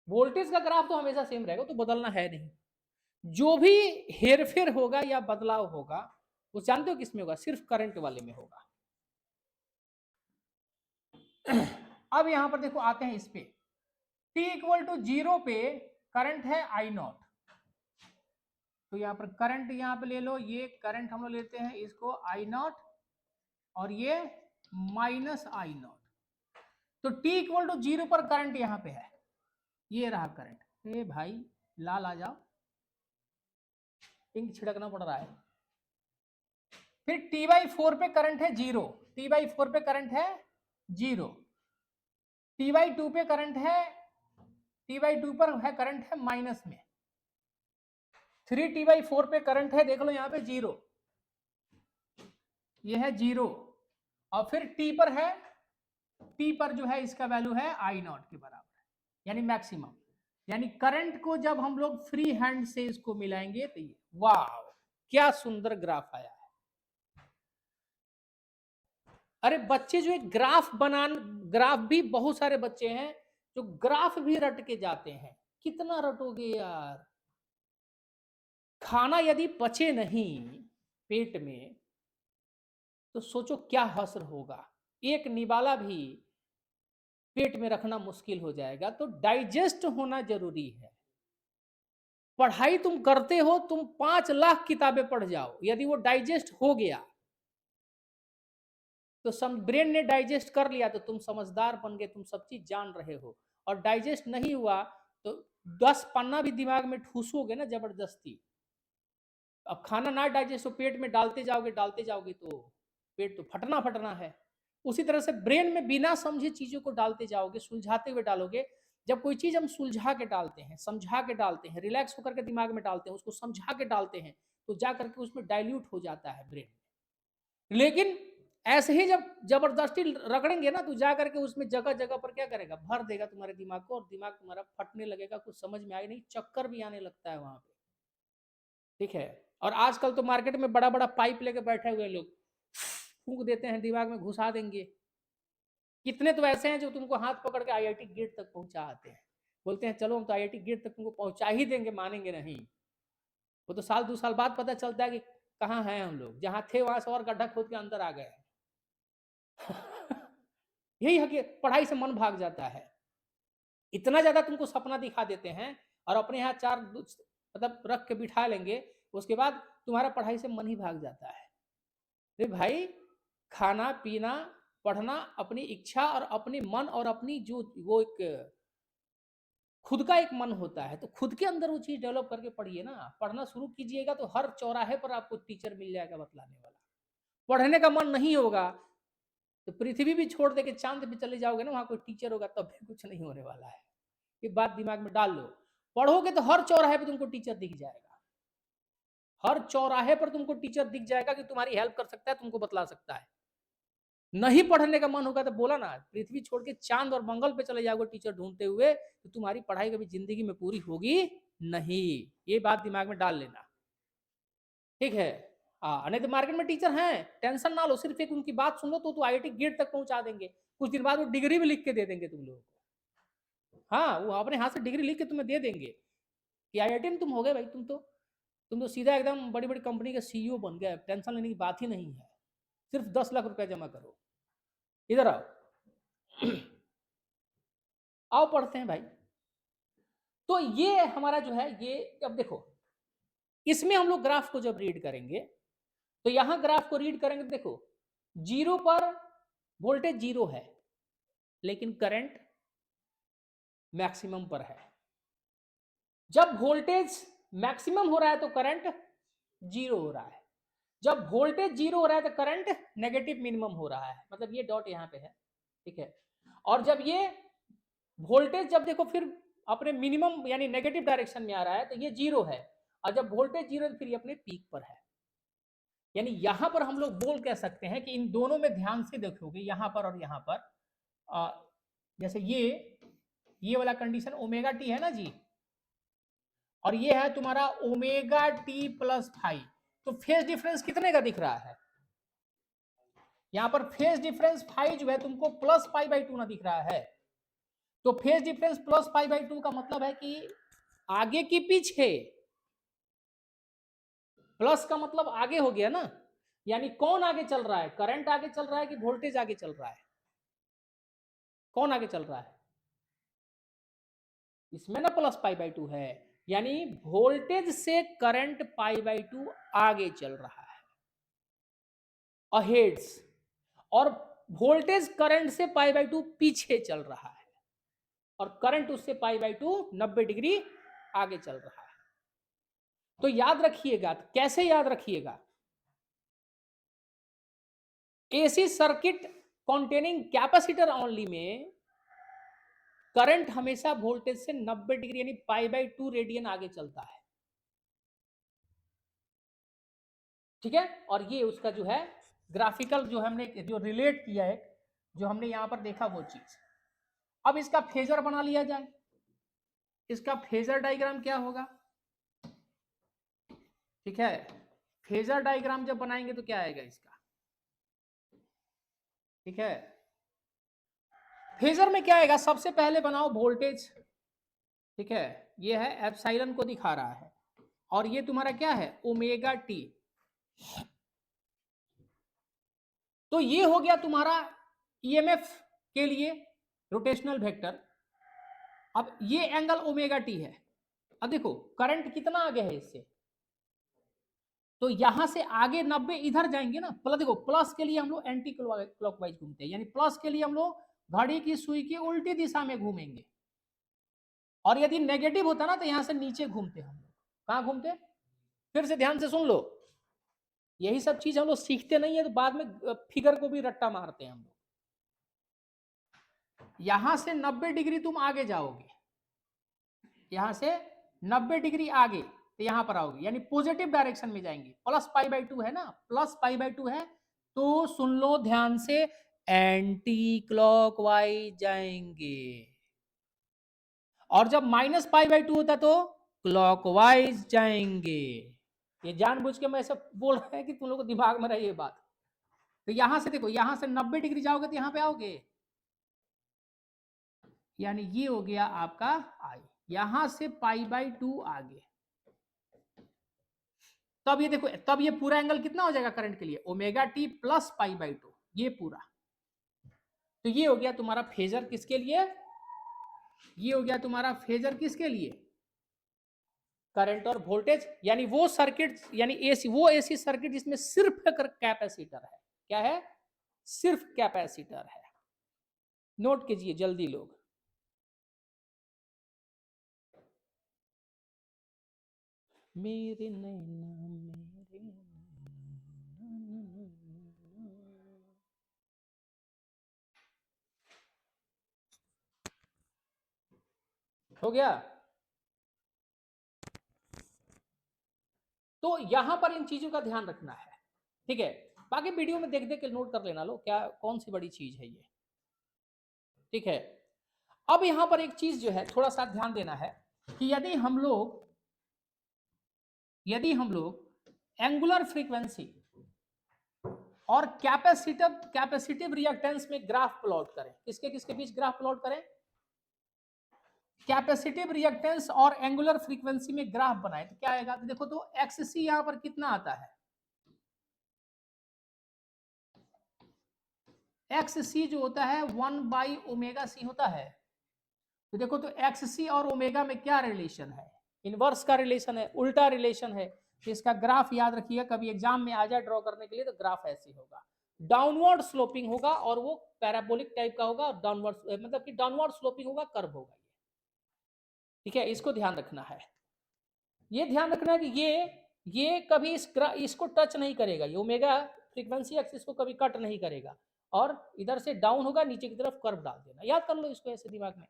वोल्टेज का ग्राफ तो हमेशा सेम रहेगा, तो बदलना है नहीं। जो भी हेरफेर होगा या बदलाव होगा वो जानते हो किसमें होगा, सिर्फ करंट वाले में होगा। अब यहां पर देखो, आते हैं इस पे, t इक्वल टू जीरो पे करंट है आई नॉट, तो यहाँ पर करंट यहाँ पे ले लो, ये करंट हम लोग लेते हैं इसको आई नॉट, और ये माइनस आई नॉट। तो t इक्वल टू जीरो पर करंट यहाँ पे है, ये रहा करंट। ए भाई लाल आ जाओ, इंक छिड़कना पड़ रहा है। फिर t/4 पे करंट है जीरो, t/4 पे करंट है जीरो, t/2 पे करंट है, t/2 पर है करंट है माइनस में, 3t/4 पे करंट है, देख लो यहाँ पे जीरो, ये है जीरो, और फिर t पर है, t पर जो है इसका वैल्यू है आई नॉट के बराबर, यानी मैक्सिमम। यानी करंट को जब हम लोग फ्री हैंड से इसको मिलाएंगे तो ये, वाह क्या सुंदर ग्राफ आया है। अरे बच्चे जो एक ग्राफ भी बहुत सारे बच्चे हैं जो ग्राफ भी रट के जाते हैं, कितना रटोगे यार। खाना यदि पचे नहीं पेट में तो सोचो क्या हश्र होगा। एक निवाला भी पेट में रखना मुश्किल हो जाएगा। तो डाइजेस्ट होना जरूरी है। पढ़ाई तुम करते हो, तुम 5 लाख किताबें पढ़ जाओ, यदि वो डाइजेस्ट हो गया तो ब्रेन ने डाइजेस्ट कर लिया तो तुम समझदार बन गए, तुम सब चीज जान रहे हो। और डाइजेस्ट नहीं हुआ तो 10 पन्ना भी दिमाग में ठूसोगे ना जबरदस्ती। अब खाना ना डाइजेस्ट हो, पेट में डालते जाओगे तो पेट तो फटना फटना है। उसी तरह से ब्रेन में बिना समझे चीजों को डालते जाओगे, सुलझाते हुए डालोगे। जब कोई चीज हम सुलझा के डालते हैं, समझा के डालते हैं, रिलैक्स होकर के दिमाग में डालते हैं, उसको समझा के डालते हैं, तो जा करके उसमें डाइल्यूट हो जाता है ब्रेन में। लेकिन ऐसे ही जब जबरदस्ती रगड़ेंगे ना तो जा करके उसमें जगह जगह पर क्या करेगा, भर देगा तुम्हारे दिमाग को, और दिमाग तुम्हारा फटने लगेगा, कुछ समझ में आए नहीं, चक्कर भी आने लगता है वहां पे। ठीक है। और आजकल तो मार्केट में बड़ा बड़ा पाइप लेके बैठे हुए लोग फूंक देते हैं, दिमाग में घुसा देंगे। कितने तो ऐसे हैं जो तुमको हाथ पकड़ के आईआईटी गेट तक पहुंचा आते हैं, बोलते हैं चलो हम तो आईआईटी गेट तक तुमको पहुंचा ही देंगे, मानेंगे नहीं। वो तो साल 2 साल बाद पता चलता है कि कहाँ हैं हम लोग, जहां थे वहां से और गड्ढा खोद के अंदर आ गए। यही है कि पढ़ाई से मन भाग जाता है। इतना ज्यादा तुमको सपना दिखा देते हैं और अपने यहाँ 4 मतलब रख के बिठा लेंगे, उसके बाद तुम्हारा पढ़ाई से मन ही भाग जाता है। अरे भाई, खाना पीना पढ़ना अपनी इच्छा और अपनी मन और अपनी जो वो एक खुद का एक मन होता है, तो खुद के अंदर वो चीज डेवलप करके पढ़िए ना। पढ़ना शुरू कीजिएगा तो हर चौराहे पर आपको टीचर मिल जाएगा बतलाने वाला। पढ़ने का मन नहीं होगा तो पृथ्वी भी छोड़ दे के चांद पे चले जाओगे ना, वहां कोई टीचर होगा तब भी कुछ नहीं होने वाला है। ये बात दिमाग में डाल लो। पढ़ोगे तो हर चौराहे पर तुमको टीचर दिख जाएगा, हर चौराहे पर तुमको टीचर दिख जाएगा कि तुम्हारी हेल्प कर सकता है, तुमको बतला सकता है। नहीं पढ़ने का मन होगा तो बोला ना, पृथ्वी छोड़ के चांद और मंगल पे चले जाओगे टीचर ढूंढते हुए, तो तुम्हारी पढ़ाई कभी जिंदगी में पूरी होगी नहीं। ये बात दिमाग में डाल लेना। ठीक है। हाँ, नहीं तो मार्केट में टीचर हैं, टेंशन ना लो, सिर्फ एक उनकी बात सुन लो तो आईआईटी गेट तक पहुंचा देंगे। कुछ दिन बाद वो डिग्री भी लिख के दे देंगे तुम लोगों को। हाँ, वो अपने हाथ से डिग्री लिख के तुम्हें दे देंगे कि आईआईटी में तुम हो गए भाई, तुम तो सीधा एकदम बड़ी बड़ी कंपनी का सीईओ बन गए, टेंशन लेने की बात ही नहीं है। सिर्फ 10 लाख रुपया जमा करो। इधर आओ। आओ पढ़ते हैं भाई। तो ये हमारा जो है, ये अब देखो, इसमें हम लोग ग्राफ को जब रीड करेंगे तो यहां ग्राफ को रीड करेंगे, देखो 0 पर वोल्टेज 0 है लेकिन करंट मैक्सिमम पर है। जब वोल्टेज मैक्सिमम हो रहा है तो करंट 0 हो रहा है। जब वोल्टेज 0 हो रहा है तो करंट नेगेटिव मिनिमम हो रहा है, मतलब ये डॉट यहां पे है। ठीक है। और जब ये वोल्टेज, जब देखो फिर अपने मिनिमम यानी नेगेटिव डायरेक्शन में आ रहा है तो ये 0 है, और जब वोल्टेज 0 है तो फिर ये अपने पीक पर है। यानी यहां पर हम लोग बोल कह सकते हैं कि इन दोनों में ध्यान से देखोगे, यहां पर और यहां पर, जैसे ये वाला कंडीशन ओमेगा टी है ना जी, और ये है तुम्हारा ओमेगा टी प्लस फाइव। तो फेज डिफरेंस कितने का दिख रहा है? यहां पर फेज डिफरेंस फाइव जो है तुमको प्लस पाई बाई टू ना दिख रहा है। तो phase difference plus pi by two का मतलब है कि आगे की पीछे, प्लस का मतलब आगे हो गया ना। यानी कौन आगे चल रहा है, करंट आगे चल रहा है कि वोल्टेज आगे चल रहा है? कौन आगे चल रहा है? इसमें ना प्लस पाई बाई टू है, यानी वोल्टेज से करंट पाई बाई टू आगे चल रहा है, अहेड्स। और वोल्टेज करंट से पाई बाई टू पीछे चल रहा है, और करंट उससे पाई बाई टू 90 डिग्री आगे चल रहा है। तो याद रखिएगा, कैसे याद रखिएगा, AC circuit containing capacitor only में करंट हमेशा वोल्टेज से 90 डिग्री यानी पाई बाई टू रेडियन आगे चलता है। ठीक है। और ये उसका जो है ग्राफिकल जो हमने जो रिलेट किया है, जो हमने यहां पर देखा वो चीज। अब इसका फेजर बना लिया जाए। इसका फेजर डायग्राम क्या होगा? ठीक है। फेजर डायग्राम जब बनाएंगे तो क्या आएगा इसका? ठीक है। फेजर में क्या आएगा, सबसे पहले बनाओ वोल्टेज, ठीक है, ये है एप्सिलॉन को दिखा रहा है, और ये तुम्हारा क्या है, ओमेगा टी। तो ये हो गया तुम्हारा ईएमएफ के लिए रोटेशनल वेक्टर। अब ये एंगल ओमेगा टी है। अब देखो करंट कितना आगे है इससे, तो यहां से आगे 90 इधर जाएंगे ना, प्लस देखो प्लस के लिए हम लोग एंटी क्लॉकवाइज घूमते हैं, यानी प्लस के लिए हम लोग घड़ी की सुई की उल्टी दिशा में घूमेंगे, और यदि नेगेटिव होता ना तो यहां से नीचे घूमते हम लोग। कहां घूमते, फिर से ध्यान से सुन लो, यही सब चीज हम लोग सीखते नहीं है तो बाद में फिगर को भी रट्टा मारते हैं हम लोग। यहां से 90 डिग्री तुम आगे जाओगे, यहां से 90 डिग्री आगे तो यहां पर आओगे, यानी पॉजिटिव डायरेक्शन में जाएंगे। प्लस पाई बाई 2 है ना, प्लस पाई बाई 2 है, तो सुन लो ध्यान से, एंटी क्लॉकवाइज जाएंगे। और जब माइनस पाई बाई 2 होता तो क्लॉकवाइज जाएंगे। ये जानबूझ के मैं सब बोल रहा है कि तुम लोग को दिमाग में रहे ये बात। तो यहां से देखो, यहां से 90 डिग्री जाओगे तो यहां पे आओगे, यानी ये हो गया आपका आई, यहां से पाई बाई 2 आगे। तब ये देखो, तब ये पूरा एंगल कितना हो जाएगा करंट के लिए, omega T plus pi by 2, ये पूरा। तो ये हो गया तुम्हारा फेजर किसके लिए, ये हो गया तुम्हारा फेजर किसके लिए, करंट और वोल्टेज, यानी वो सर्किट, यानी एसी, वो एसी सर्किट जिसमें सिर्फ कैपेसिटर है। क्या है, सिर्फ कैपेसिटर है। नोट कीजिए जल्दी लोग। मेरे नैना मेरे हो गया। तो यहां पर इन चीजों का ध्यान रखना है, ठीक है। बाकी वीडियो में देख देख के नोट कर लेना लो, क्या कौन सी बड़ी चीज है ये, ठीक है। अब यहां पर एक चीज जो है थोड़ा सा ध्यान देना है, कि यदि हम लोग एंगुलर फ्रीक्वेंसी और कैपेसिटिव रिएक्टेंस में ग्राफ प्लॉट करें, किसके किसके बीच ग्राफ प्लॉट करें, कैपेसिटिव रिएक्टेंस और एंगुलर फ्रीक्वेंसी में ग्राफ बनाए तो क्या आएगा, तो देखो तो एक्ससी यहां पर कितना आता है, एक्स सी जो होता है 1/ओमेगा सी होता है। तो देखो तो एक्स सी और ओमेगा में क्या रिलेशन है, इनवर्स का रिलेशन है, उल्टा रिलेशन है। तो इसका ग्राफ याद रखिएगा, कभी एग्जाम में आ जाए ड्रॉ करने के लिए तो ग्राफ ऐसे होगा, डाउनवर्ड स्लोपिंग होगा, और वो पैराबोलिक टाइप का होगा, और डाउनवर्ड मतलब कि डाउनवर्ड स्लोपिंग होगा, कर्व होगा ये, ठीक है। इसको ध्यान रखना है, ये ध्यान रखना है कि ये कभी इसको टच नहीं करेगा, ये ओमेगा फ्रीक्वेंसी एक्सिस को कभी कट नहीं करेगा, और इधर से डाउन होगा, नीचे की तरफ कर्व डाल देना, याद कर लो इसको ऐसे दिमाग में।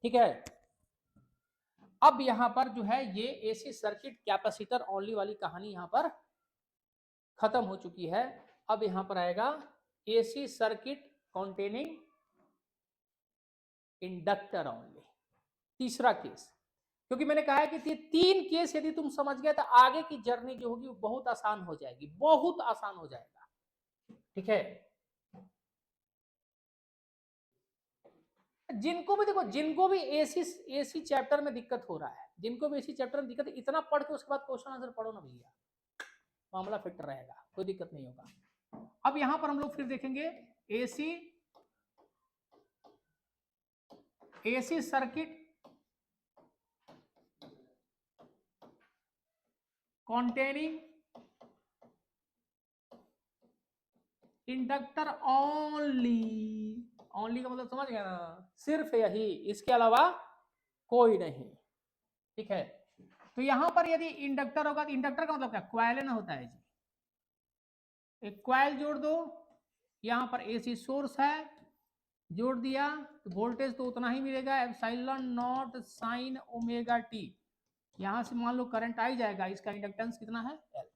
ठीक है। अब यहां पर जो है ये एसी सर्किट कैपेसिटर ओनली वाली कहानी यहां पर खत्म हो चुकी है। अब यहां पर आएगा AC circuit containing inductor only, तीसरा केस। क्योंकि मैंने कहा है कि तीन केस यदि तुम समझ गए तो आगे की जर्नी जो होगी वो बहुत आसान हो जाएगी, बहुत आसान हो जाएगा, ठीक है। जिनको भी देखो, जिनको भी एसी चैप्टर में दिक्कत हो रहा है, जिनको भी एसी चैप्टर में दिक्कत है, इतना पढ़ के उसके बाद क्वेश्चन आंसर पढ़ो ना भैया, मामला फिट रहेगा, कोई दिक्कत नहीं होगा। अब यहां पर हम लोग फिर देखेंगे AC AC circuit containing inductor only, only का मतलब समझ गया ना, सिर्फ यही, इसके अलावा कोई नहीं, ठीक है। तो यहां पर यदि इंडक्टर होगा तो इंडक्टर का मतलब क्या, क्वाइल ना होता है जी, एक क्वाइल जोड़ दो, यहां पर एसी सोर्स है, जोड़ दिया, तो वोल्टेज तो उतना ही मिलेगा, epsilon naught sine omega T. यहां से मान लो करंट आ ही जाएगा, इसका इंडक्टेंस कितना है, एल।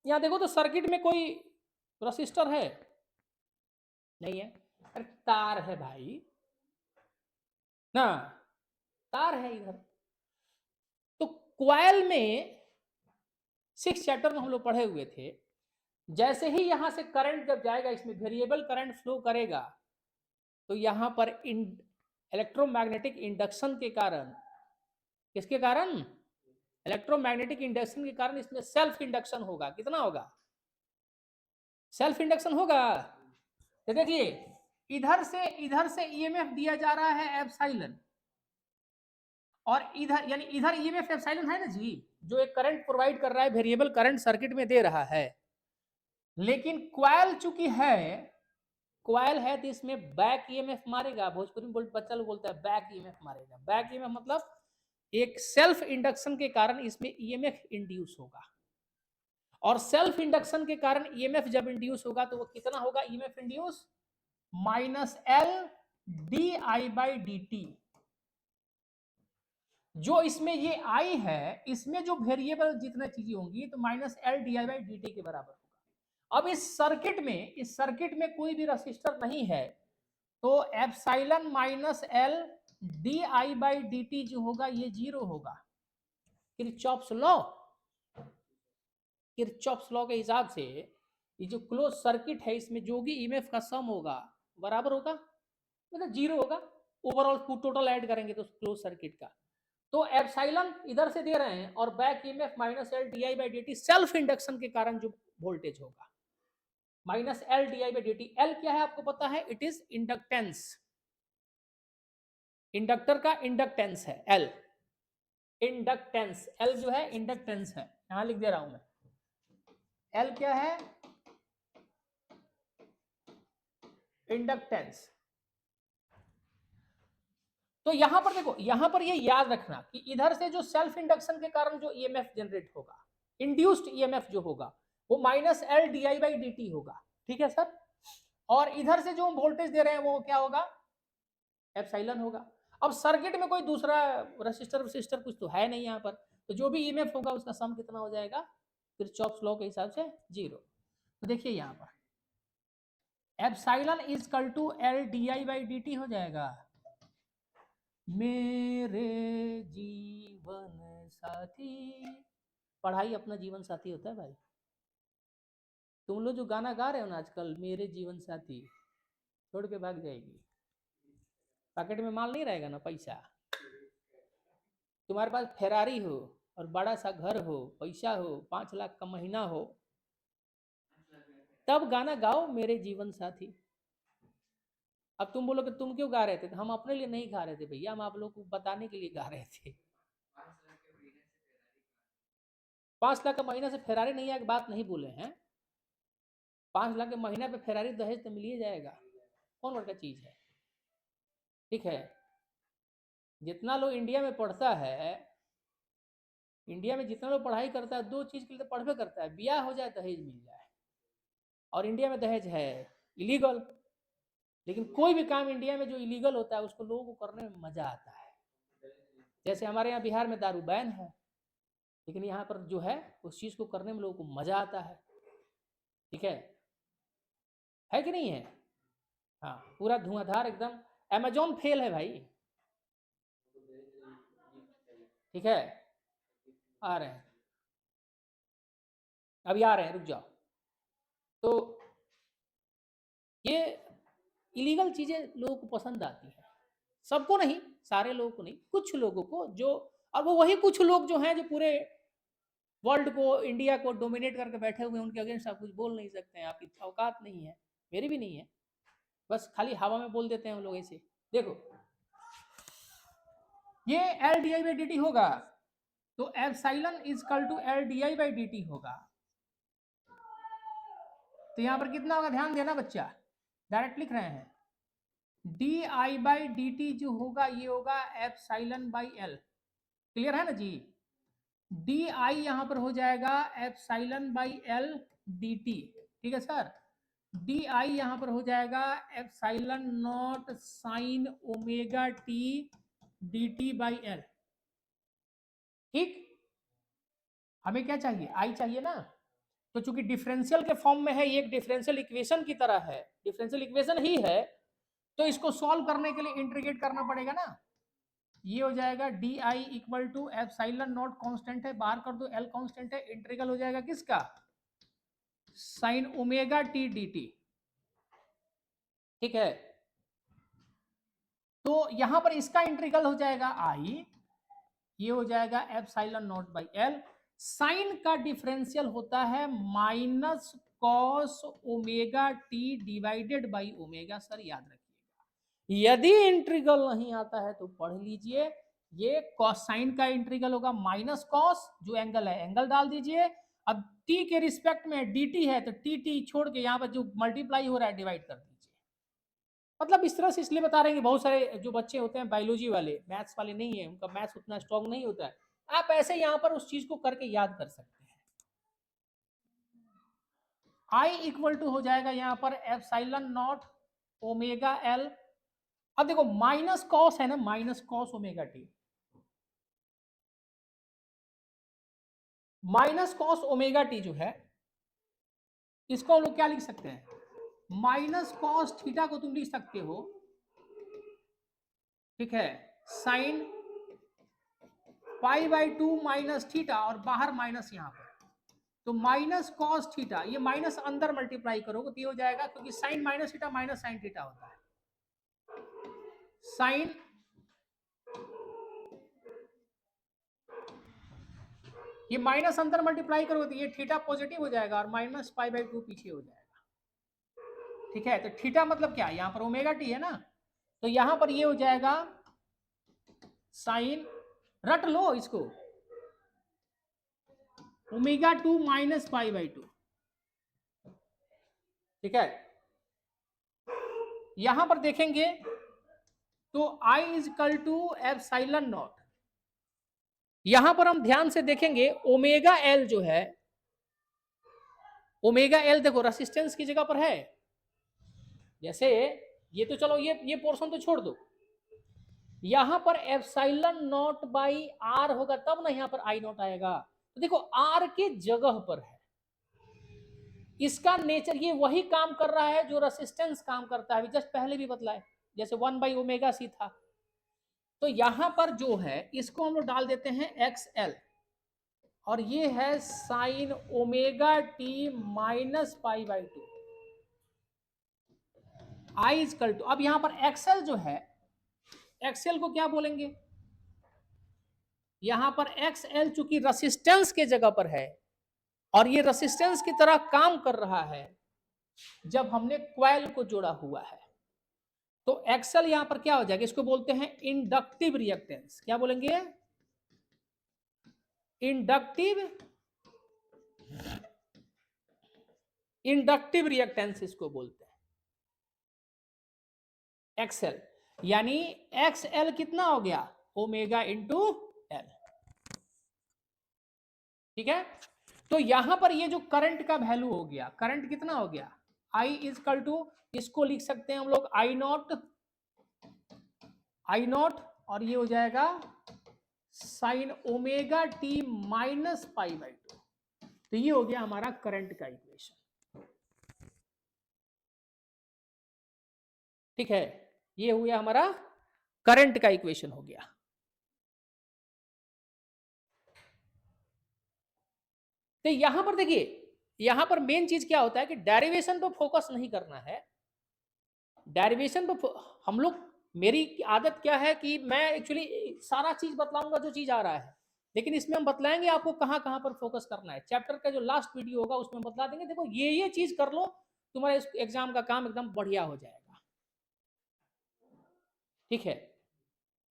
यहां देखो तो सर्किट में कोई रेसिस्टर है नहीं है, अरे तार है भाई ना, तार है इधर। तो क्वाइल में 6 चैप्टर में हम लोग पढ़े हुए थे, जैसे ही यहां से करंट जब जाएगा इसमें वेरिएबल करंट फ्लो करेगा, तो यहां पर इलेक्ट्रोमैग्नेटिक इंडक्शन के कारण, किसके कारण, इलेक्ट्रोमैग्नेटिक इंडक्शन के कारण इसमें सेल्फ इंडक्शन होगा। कितना होगा, सेल्फ इंडक्शन होगा। तो देखिए इधर से ईएमएफ दिया जा रहा है एप्सिलॉन, और इधर यानी इधर ईएमएफ एप्सिलॉन है ना जी, जो एक करंट प्रोवाइड कर रहा है, वेरिएबल करंट सर्किट में दे रहा है। लेकिन क्वाइल चूंकि है, क्वाइल है तो इसमें बैक ईएमएफ मारेगा। भोजपुरी में बच्चा लोग बोलता है बैक ईएमएफ मारेगा। बैक ईएमएफ मतलब एक सेल्फ इंडक्शन के कारण इसमें ईएमएफ इंड्यूस होगा, और सेल्फ इंडक्शन के कारण ईएमएफ जब इंड्यूस होगा तो वो कितना होगा, EMF induce minus L D I by D T. जो इसमें ये आई है, इसमें जो वेरिएबल जितने चीजें होंगी तो minus L D I by D T के बराबर होगा। अब इस सर्किट में कोई भी रजिस्टर नहीं है, तो epsilon minus L D I by D T जो होगा ये 0 होगा। किरचॉफ्स लॉ, किरचॉफ्स लॉ के हिसाब से ये जो क्लोज सर्किट है इसमें जो भी ईएमएफ का सम होगा बराबर होगा, मतलब 0 होगा। ओवरऑल टोटल ऐड करेंगे तो क्लोज सर्किट का, तो एप्सिलॉन इधर से दे रहे हैं, और back EMF minus L D I by D T self induction के कारण जो वोल्टेज होगा, minus L D I by D T. L क्या है आपको पता है, इट इज इंडक्टेंस, इंडक्टर का इंडक्टेंस है एल, इंडक्टेंस एल जो है इंडक्टेंस है, यहां लिख दे रहा हूं मैं। एल क्या है, इंडक्टेंस। तो यहां पर देखो, यहां पर ये याद रखना कि इधर से जो सेल्फ इंडक्शन के कारण जो ईएमएफ जनरेट होगा, इंड्यूस्ड ईएमएफ जो होगा वो minus L D I by D T होगा। ठीक है सर, और इधर से जो वोल्टेज दे रहे हैं वो क्या होगा, एप्सिलॉन होगा। अब सर्किट में कोई दूसरा रेसिस्टर कुछ तो है नहीं यहाँ पर, तो जो भी ईएमएफ होगा उसका सम कितना हो जाएगा, किरचॉफ्स लॉ के हिसाब से 0। तो देखिए यहाँ पर epsilon is equal to L D I by D T हो जाएगा। मेरे जीवन साथी, पढ़ाई अपना जीवन साथी होता है भाई। तुम लोग जो गाना गा रहे हो ना आजकल, मेरे जीवन साथी, छोड़ के भाग जाएगी। पॉकेट में माल नहीं रहेगा ना, पैसा। तुम्हारे पास फेरारी हो और बड़ा सा घर हो, पैसा हो, 5 लाख का महीना हो, तब गाना गाओ मेरे जीवन साथी। अब तुम बोलो कि तुम क्यों गा रहे थे, तो हम अपने लिए नहीं गा रहे थे भैया, हम आप लोग को बताने के लिए गा रहे थे। 5 लाख का महीना से फेरारी नहीं आएगी, बात नहीं बोले हैं। 5 लाख के महीना पे फेरारी दहेज तो मिल ही जाएगा, कौन बड़का चीज है। ठीक है, जितना लोग इंडिया में पढ़ता है, इंडिया में जितना लोग पढ़ाई करता है, 2 चीज के लिए तो पढ़वे करता है, ब्याह हो जाए दहेज मिल जाए, और इंडिया में दहेज है इलीगल। लेकिन कोई भी काम इंडिया में जो इलीगल होता है उसको लोगों को करने में मजा आता है। जैसे हमारे यहाँ बिहार में दारू बैन है, लेकिन यहाँ पर जो है उस चीज को करने में लोगों को मजा आता है। ठीक है कि नहीं है। हाँ, पूरा धुआंधार एकदम, अमेजोन फेल है भाई। ठीक है, आ रहे हैं, अभी आ रहे हैं, रुक जाओ। तो ये इलीगल चीजें लोगों को पसंद आती है, सबको नहीं, सारे लोगों को नहीं, कुछ लोगों को जो, और वो वही कुछ लोग जो हैं जो पूरे वर्ल्ड को, इंडिया को डोमिनेट करके बैठे हुए हैं, उनके अगेंस्ट आप कुछ बोल नहीं सकते हैं, आपकी औकात नहीं है, मेरी भी नहीं है। बस खाली हवा में बोल देते हैं हम लोग ऐसे। देखो ये L D I by D T होगा, तो epsilon is equal to L D I by D T होगा। तो यहां पर कितना होगा, ध्यान देना बच्चा, डायरेक्ट लिख रहे हैं, D I by D T जो होगा ये होगा एप्सिलॉन बाई एल। क्लियर है ना जी, डी आई यहां पर हो जाएगा epsilon by L D T. ठीक है सर, डी आई यहां पर हो जाएगा epsilon naught sine omega T D T by L. ठीक, हमें क्या चाहिए, आई चाहिए ना, तो चूंकि डिफरेंशियल के फॉर्म में है, ये एक डिफरेंशियल इक्वेशन की तरह है, डिफरेंशियल इक्वेशन ही है, तो इसको सॉल्व करने के लिए इंटीग्रेट करना पड़ेगा ना। ये हो जाएगा D I equal to epsilon naught constant है, बाहर कर दो, एल कांस्टेंट है, इंटीग्रल हो जाएगा किसका, sign omega T D T. ठीक है, तो यहां पर इसका इंटीग्रल हो जाएगा आई, ये हो जाएगा epsilon naught by L. Sine का डिफरेंशियल होता है minus cos omega T divided by omega. Sir याद रखिएगा, यदि इंटीग्रल नहीं आता है तो पढ़ लीजिए, ये कॉस साइन का इंटीग्रल होगा माइनस कॉस, जो एंगल है एंगल डाल दीजिए। अब टी के रिस्पेक्ट में dt है तो टी छोड़ के यहाँ पर जो मल्टीप्लाई हो रहा है डिवाइड कर दीजिए। मतलब इस तरह से इसलिए बता रहे हैं कि बहुत सारे जो बच्चे होते हैं बायोलॉजी वाले, मैथ्स वाले नहीं है, उनका मैथ्स उतना स्ट्रांग नहीं होता है, आप ऐसे यहाँ पर उस चीज को करके याद कर सकते हैं। आई इक्वल टू हो जाएगा यहाँ पर एप्सिलॉन नॉट ओमेगा एल। अब देखो माइनस कॉस है ना, minus cos omega T, minus cos omega T जो है इसको हम लोग क्या लिख सकते हैं, माइनस कॉस थीटा को तुम लिख सकते हो, ठीक है, sine pi by 2 minus theta, और बाहर माइनस यहाँ पर, तो माइनस कॉस थीटा, ये माइनस अंदर मल्टीप्लाई करोगे तो ये हो जाएगा, क्योंकि sine minus theta minus sine theta होता है, साइन ये माइनस अंदर मल्टीप्लाई करोगे तो ये थीटा पॉजिटिव हो जाएगा और माइनस पाई बाई 2 पीछे हो जाएगा। ठीक है, तो थीटा मतलब क्या, यहाँ पर ओमेगा टी है ना, तो यहां पर ये हो जाएगा साइन, रट लो इसको, ओमेगा 2 माइनस पाई बाई 2। ठीक है, यहां पर देखेंगे तो I is equal to epsilon naught, यहां पर हम ध्यान से देखेंगे ओमेगा एल जो है, ओमेगा एल देखो रेसिस्टेंस की जगह पर है, जैसे ये तो चलो ये पोर्शन तो छोड़ दो, यहां पर एप्सिलॉन नॉट बाई आर होगा तब ना यहाँ पर आई नॉट आएगा, तो देखो आर के जगह पर है, इसका नेचर ये वही काम कर रहा है जो रेसिस्टेंस काम करता है, जस्ट पहले भी बतलाए, जैसे 1 बाई ओमेगा सी था, तो यहां पर जो है इसको हम लोग डाल देते हैं एक्स एल, और ये है sine omega T minus pi by 2, I equal to, अब यहां पर एक्सएल जो है, एक्सएल को क्या बोलेंगे, यहां पर एक्सएल चूंकि रेसिस्टेंस के जगह पर है और ये रेसिस्टेंस की तरह काम कर रहा है जब हमने क्वाइल को जोड़ा हुआ है, तो एक्सएल यहां पर क्या हो जाएगा, इसको बोलते हैं इंडक्टिव रिएक्टेंस, क्या बोलेंगे, इंडक्टिव, इंडक्टिव रिएक्टेंस इसको बोलते हैं एक्सएल, यानी एक्सएल कितना हो गया, ओमेगा इंटू एल। ठीक है, तो यहां पर ये जो करंट का वैल्यू हो गया, करंट कितना हो गया, आई इज इक्वल टू, इसको लिख सकते हैं हम लोग आई नॉट, आई नॉट, और ये हो जाएगा sign omega T minus pi by 2, तो ये हो गया हमारा करंट का इक्वेशन। ठीक है, ये हो गया हमारा करंट का इक्वेशन हो गया। तो यहां पर देखिए, यहां पर मेन चीज क्या होता है कि डेरिवेशन पर फोकस नहीं करना है, डेरिवेशन पर हम लोग, मेरी आदत क्या है कि मैं एक्चुअली सारा चीज बतलाऊंगा जो चीज आ रहा है, लेकिन इसमें हम बतलाएंगे आपको कहां कहां पर फोकस करना है, चैप्टर का जो लास्ट वीडियो होगा उसमें बतला देंगे, देखो ये चीज कर लो, तुम्हारे एग्जाम का काम एकदम बढ़िया हो जाएगा। ठीक है,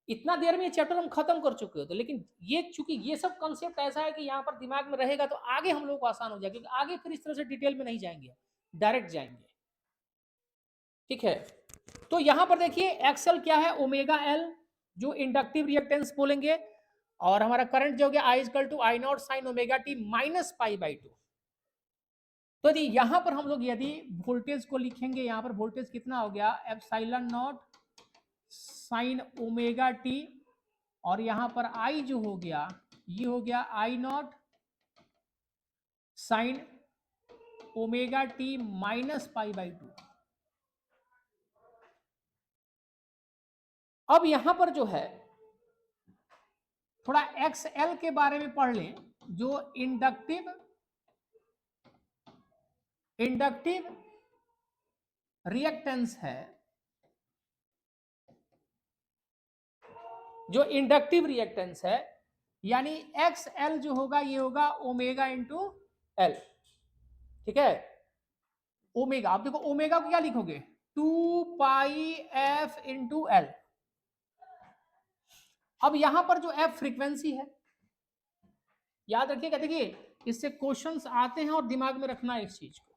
इतना देर में ये चैप्टर हम खत्म कर चुके होते, लेकिन ये चूंकि ये सब कंसेप्ट ऐसा है कि यहाँ पर दिमाग में रहेगा तो आगे हम लोग को आसान हो जाएगा, क्योंकि आगे फिर इस तरह से डिटेल में नहीं जाएंगे, डायरेक्ट जाएंगे। ठीक है, तो यहां पर देखिए एक्सएल क्या है, ओमेगा एल, जो इंडक्टिव रिएक्टेंस बोलेंगे, और हमारा करंट जो हो गया I equal to I naught sine omega T minus pi by 2। तो यदि यहां पर हम लोग यदि वोल्टेज को लिखेंगे, यहां पर वोल्टेज कितना हो गया, epsilon naught sine omega T, और यहां पर आई जो हो गया, ये हो गया I naught sine omega T minus pi by 2। अब यहां पर जो है थोड़ा एक्सएल के बारे में पढ़ लें, जो इंडक्टिव रिएक्टेंस है, जो इंडक्टिव रिएक्टेंस है, यानी एक्सएल जो होगा ये होगा ओमेगा इंटू एल। ठीक है, ओमेगा, आप देखो ओमेगा को क्या लिखोगे, 2 पाई एफ इंटू एल। अब यहां पर जो एफ फ्रीक्वेंसी है, याद रखिएगा, देखिए इससे क्वेश्चंस आते हैं और दिमाग में रखना है इस चीज को,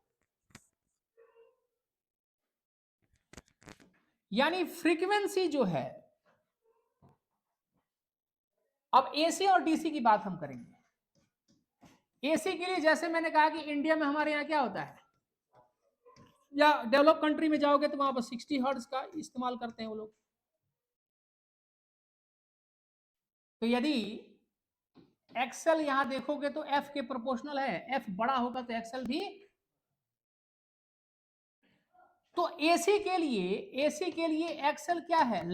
यानी फ्रीक्वेंसी जो है, अब एसी और डीसी की बात हम करेंगे। एसी के लिए जैसे मैंने कहा कि इंडिया में हमारे यहाँ क्या होता है, या डेवलप कंट्री में जाओगे तो वहां पर 60 हर्ट्ज का इस्तेमाल करते हैं वो लोग। तो यदि एक्सेल यहां देखोगे तो एफ के प्रोपोर्शनल है, एफ बड़ा होगा तो एक्सेल भी। तो एसी के लिए एक्सेल क्या है,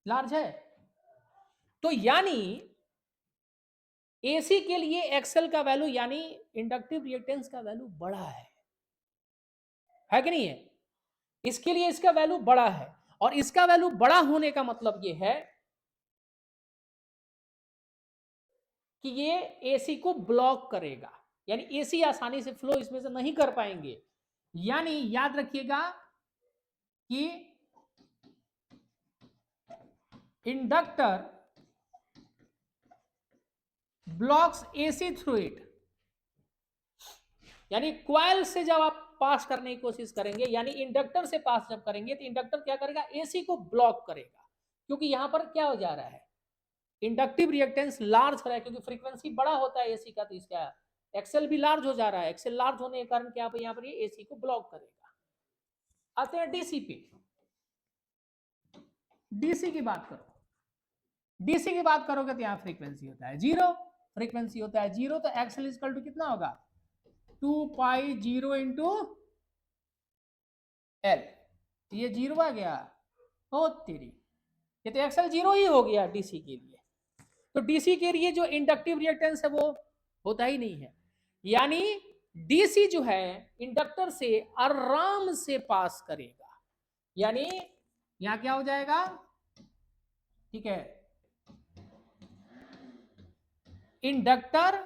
लार्ज है। तो यानी एसी के लिए एक्सेल का वैल्यू यानी इंडक्टिव रिएक्टेंस का वैल्यू बड़ा है कि नहीं है, इसके लिए इसका वैल्यू बड़ा है। और इसका वैल्यू बड़ा होने का मतलब ये है कि ये एसी को ब्लॉक करेगा, यानी एसी आसानी से फ्लो इसमें से नहीं कर पाएंगे। यानी याद रखिएगा कि inductor blocks AC through it, यानी क्वाइल से जब आप पास करने की कोशिश करेंगे, यानी इंडक्टर से पास जब करेंगे तो इंडक्टर क्या करेगा, एसी को ब्लॉक करेगा। क्योंकि यहां पर क्या हो जा रहा है, इंडक्टिव रिएक्टेंस लार्ज हो रहा है, क्योंकि फ्रीक्वेंसी बड़ा होता है एसी का, तो इसका एक्सेल भी लार्ज हो जा रहा है। एक्सेल लार्ज होने के कारण क्या यहाँ पर ये एसी को ब्लॉक करेगा। आते हैं डीसी पे। डीसी की बात करो, डीसी की बात करोगे तो यहाँ फ्रीक्वेंसी होता है जीरो, फ्रीक्वेंसी होता है जीरो, तो एक्सेल इक्वल टू कितना होगा, 2 पाई 0 इंटू एल। ये जीरो आ गया, ओ तेरी, ये तो एक्सेल जीरो ही हो गया डीसी के लिए। तो डीसी के लिए जो इंडक्टिव रिएक्टेंस है वो होता ही नहीं है, यानी डीसी जो है इंडक्टर से आराम से पास करेगा। यानी यहां क्या हो जाएगा, ठीक है, इंडक्टर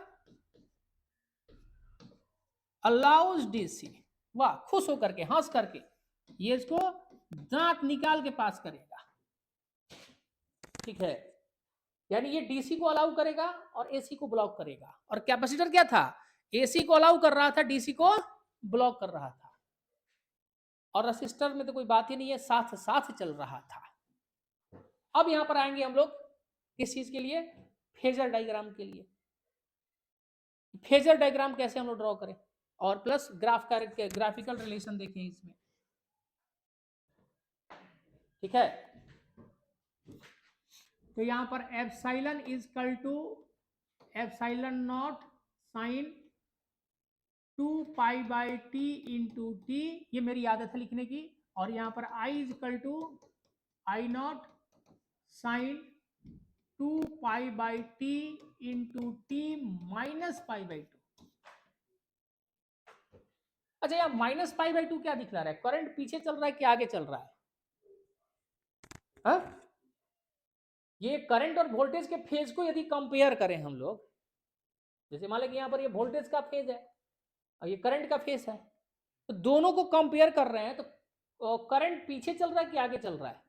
अलाउज डीसी, वाह, खुश होकर के, हंस करके ये इसको दांत निकाल के पास करेगा। ठीक है, यानी ये डीसी को अलाउ करेगा और एसी को ब्लॉक करेगा। और कैपेसिटर क्या था, एसी को अलाउ कर रहा था, डीसी को ब्लॉक कर रहा था। और रेसिस्टर में तो कोई बात ही नहीं है, साथ साथ चल रहा था। अब यहां पर आएंगे हम लोग किस चीज के लिए, फेजर डायग्राम के लिए। फेजर डायग्राम कैसे हम लोग ड्रॉ करें, और प्लस ग्राफिकल रिलेशन देखें इसमें। ठीक है, तो यहां पर epsilon is equal to epsilon naught sine 2 pi by T into T, ये मेरी आदत है लिखने की। और यहां पर I is equal to I naught sine 2 pi by T into T minus pi by 2। अच्छा, यहाँ माइनस पाई बाई 2 क्या दिखला रहा है, करंट पीछे चल रहा है कि आगे चल रहा है? हा? ये करंट और वोल्टेज के फेज को यदि कंपेयर करें हम लोग, जैसे मान लें कि यहाँ पर ये वोल्टेज का फेज है और ये करंट का फेज है, तो दोनों को कंपेयर कर रहे हैं, तो करंट पीछे चल रहा है कि आगे चल रहा है,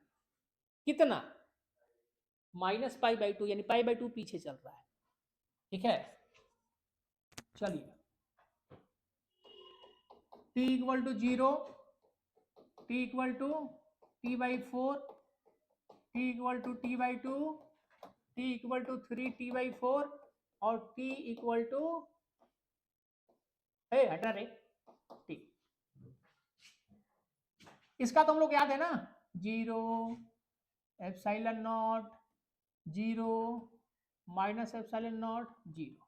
कितना, माइनस पाई बाई 2, यानी पाई बाई 2 पीछे चल रहा है। ठीक है, चलिए, t equal to 0, t equal to t by 4, t equal to t by 2, t equal to 3t by 4, और t इक्वल टू, हटा रे, t। इसका तो हम लोग याद है ना, 0 epsilon not 0 minus epsilon not 0।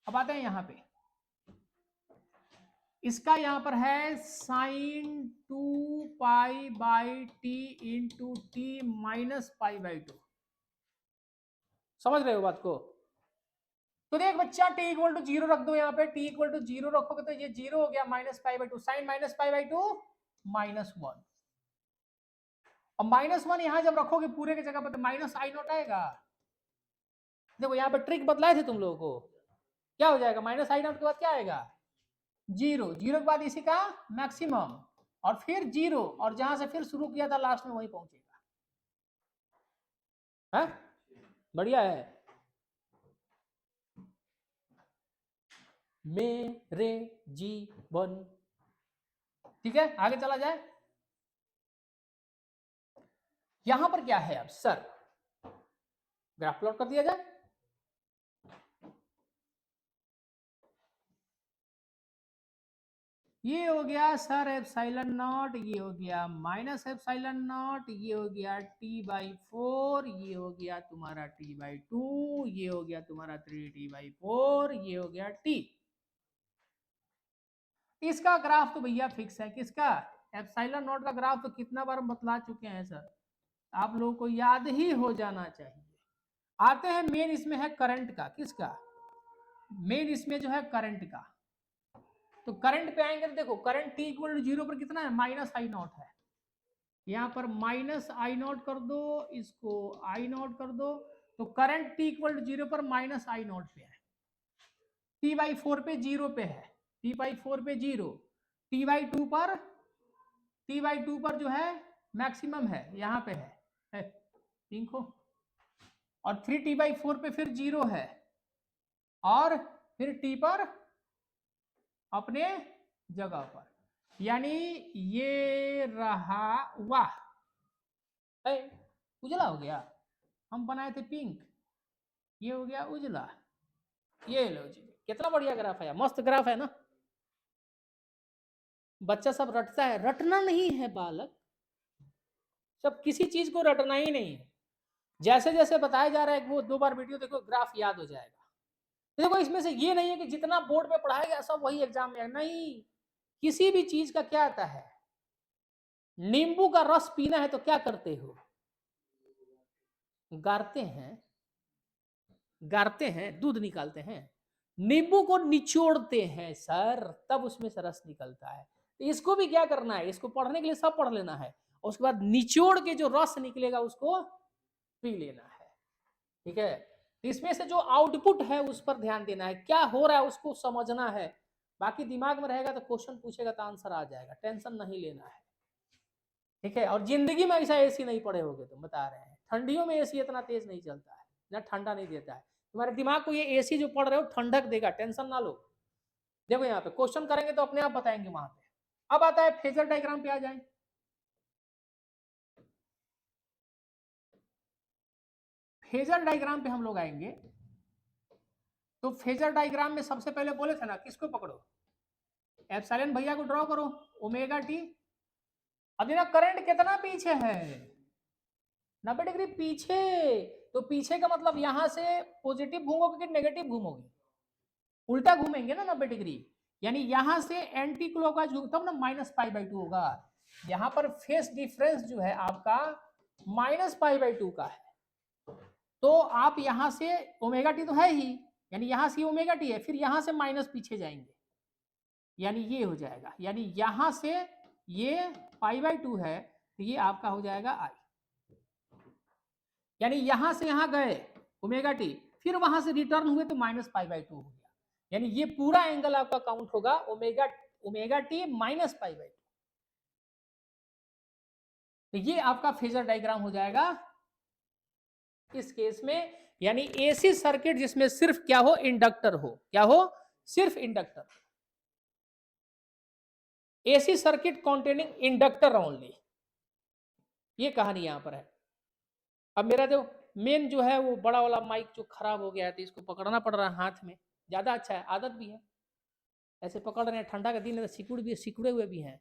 अब आते हैं यहाँ पे, इसका यहां पर है sign 2π/t into T minus π/2। समझ रहे हो बात को? तो देख बच्चा t इक्वल टू 0 रख दो, यहाँ पे t इक्वल टू 0 रखोगे तो ये 0 हो गया, -π/2 साइन -π/2 -1। और -1 यहां जब रखोगे पूरे की जगह पर तो -i0 आएगा। देखो यहाँ पे ट्रिक बतलाए थे तुम लोगों को, क्या हो जाएगा -i0 के बाद क्या आएगा 0, 0 के बाद इसी का मैक्सिमम और फिर 0 और जहां से फिर शुरू किया था लास्ट में वहीं पहुंचेगा। है बढ़िया है। मेरे जीवन, ठीक है आगे चला जाए। यहां पर क्या है अब सर, ग्राफ प्लॉट कर दिया जाए। ये हो गया सर एप्सिलॉन नॉट, ये हो गया माइनस एप्सिलॉन नॉट, ये हो गया t/4, ये हो गया तुम्हारा t/2, ये हो गया तुम्हारा 3t/4, ये हो गया t। इसका ग्राफ तो भैया फिक्स है, किसका एप्सिलॉन नॉट का ग्राफ तो कितना बार हम बतला चुके हैं सर, आप लोगों को याद ही हो जाना चाहिए। आते हैं मेन, इसमें है करंट का, किसका मेन इसमें जो है करंट का। तो करंट पे आएंगे तो देखो करंट t इक्वल टू 0 पर कितना है -i0 है, यहाँ पर -i0 कर दो, इसको i0 कर दो, तो करंट t इक्वल टू 0 पर -i0 पे है, t/4 पे 0 पे है, t/4 पे 0, t/2 पर जो है मैक्सिमम है यहाँ पे है देखो, और 3t/4 पे फिर 0 है और फिर t पर अपने जगह पर, यानी ये रहा वाह उजला हो गया, हम बनाए थे पिंक, ये हो गया उजला, ये लो जी कितना बढ़िया ग्राफ है, मस्त ग्राफ है ना। बच्चा सब रटता है, रटना नहीं है बालक, सब किसी चीज को रटना ही नहीं है, जैसे जैसे बताया जा रहा है वो 2 बार वीडियो देखो ग्राफ याद हो जाएगा। देखो इसमें से ये नहीं है कि जितना बोर्ड पे पढ़ाया गया सब वही एग्जाम में, नहीं, किसी भी चीज का क्या आता है, नींबू का रस पीना है तो क्या करते हो, गारते हैं दूध निकालते हैं, नींबू को निचोड़ते हैं सर, तब उसमें से रस निकलता है। तो इसको भी क्या करना है, इसको पढ़ने के लिए सब पढ़ लेना है और उसके बाद निचोड़ के जो रस निकलेगा उसको पी लेना है, ठीक है। इसमें से जो आउटपुट है उस पर ध्यान देना है, क्या हो रहा है उसको समझना है, बाकी दिमाग में रहेगा तो क्वेश्चन पूछेगा तो आंसर आ जाएगा, टेंशन नहीं लेना है, ठीक है। और जिंदगी में ऐसा एसी नहीं पड़े होगे, तुम बता रहे हैं ठंडियों में एसी इतना तेज नहीं चलता है ना, ठंडा नहीं देता है तुम्हारे दिमाग को, ये एसी जो पढ़ रहे हो ठंडक देगा, टेंशन ना लो। देखो यहाँ पे क्वेश्चन करेंगे तो अपने आप बताएंगे वहां पे। अब आता है फेजर डायग्राम पे आ जाए। फेजर डायग्राम पे हम लोग आएंगे, तो फेजर डायग्राम में सबसे पहले बोले थे ना किसको पकड़ो, एप्सिलॉन भैया को ड्रॉ करो, ओमेगा टी। अब देखना करंट कितना पीछे है, 90 डिग्री पीछे, तो पीछे का मतलब यहां से पॉजिटिव घूमोगे कि नेगेटिव घूमोगे, उल्टा घूमेंगे ना 90 डिग्री, यानी यहां से एंटी क्लॉकवाइज तब ना -π/2 होगा। यहां पर फेस डिफरेंस जो है आपका -π/2 का है, तो आप यहां से ओमेगा टी तो है ही, यानी यहां से ओमेगा टी है, फिर यहां से माइनस पीछे जाएंगे, यानी ये हो जाएगा, यानी यहां से ये π/2 है तो ये आपका हो जाएगा आई, यानी यहां से यहां गए ओमेगा टी, फिर वहां से रिटर्न हुए तो -π/2 हो गया, यानी ये पूरा एंगल आपका काउंट होगा ओमेगा टी -π/2। तो ये आपका फेजर डायग्राम हो जाएगा इस केस में, यानी एसी सर्किट जिसमें सिर्फ क्या हो इंडक्टर हो, क्या हो सिर्फ inductor, AC circuit containing inductor only, ये कहानी यहां पर है। अब मेरा जो मेन जो है वो बड़ा वाला माइक जो खराब हो गया है तो इसको पकड़ना पड़ रहा है हाथ में, ज्यादा अच्छा है, आदत भी है, ऐसे पकड़ रहे हैं, ठंडा का दिन है, सिकुड़े हुए भी हैं,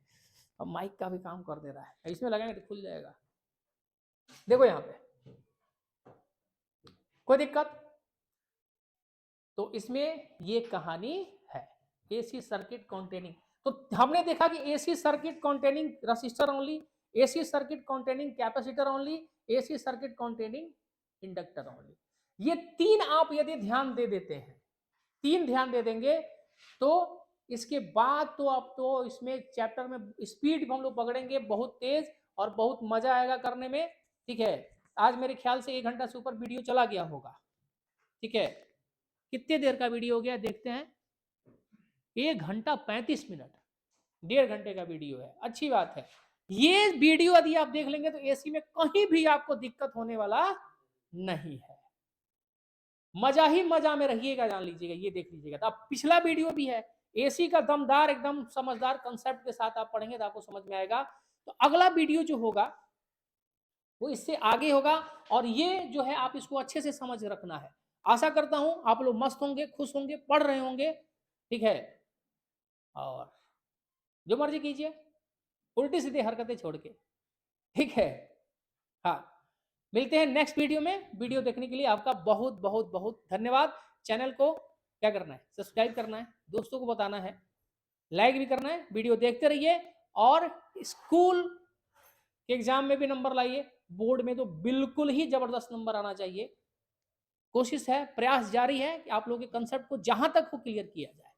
अब माइक का भी काम कर दे रहा है, इसमें लगाएंगे तो खुल जाएगा। देखो यहाँ पे कोई दिक्कत, तो इसमें ये कहानी है, एसी सर्किट कॉन्टेनिंग, तो हमने देखा कि AC circuit containing resistor only, AC circuit containing capacitor only, AC circuit containing inductor only. ये तीन आप यदि ध्यान दे देते हैं, तीन ध्यान दे देंगे, तो इसके बाद तो आप तो इसमें चैप्टर में स्पीड हम लोग पकड़ेंगे बहुत तेज, और बहुत मजा आएगा करने में। ठीक है, आज मेरे ख्याल से 1 घंटा से ऊपर वीडियो चला गया होगा। ठीक है, कितने देर का वीडियो हो गया देखते हैं, 1 घंटा 35 मिनट, 1.5 घंटे का वीडियो है। अच्छी बात है, ये वीडियो यदि आप देख लेंगे तो एसी में कहीं भी आपको दिक्कत होने वाला नहीं है, मजा ही मजा में रहिएगा, जान लीजिएगा, ये देख लीजिएगा। तो अब पिछला वीडियो भी है, एसी का दमदार एकदम समझदार कंसेप्ट के साथ आप पढ़ेंगे तो आपको समझ में आएगा। तो अगला वीडियो जो होगा वो इससे आगे होगा, और ये जो है आप इसको अच्छे से समझ रखना है। आशा करता हूं आप लोग मस्त होंगे, खुश होंगे, पढ़ रहे होंगे। ठीक है, और जो मर्जी कीजिए, उल्टी सीधी हरकतें छोड़ के। ठीक है, हाँ, मिलते हैं नेक्स्ट वीडियो में। वीडियो देखने के लिए आपका बहुत बहुत बहुत धन्यवाद। चैनल को क्या करना है, सब्सक्राइब करना है, दोस्तों को बताना है, लाइक भी करना है, वीडियो देखते रहिए, और स्कूल के एग्जाम में भी नंबर लाइए, बोर्ड में तो बिल्कुल ही जबरदस्त नंबर आना चाहिए। कोशिश है, प्रयास जारी है कि आप लोगों के कंसेप्ट को जहां तक हो क्लियर किया जाए।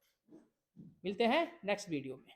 मिलते हैं नेक्स्ट वीडियो में।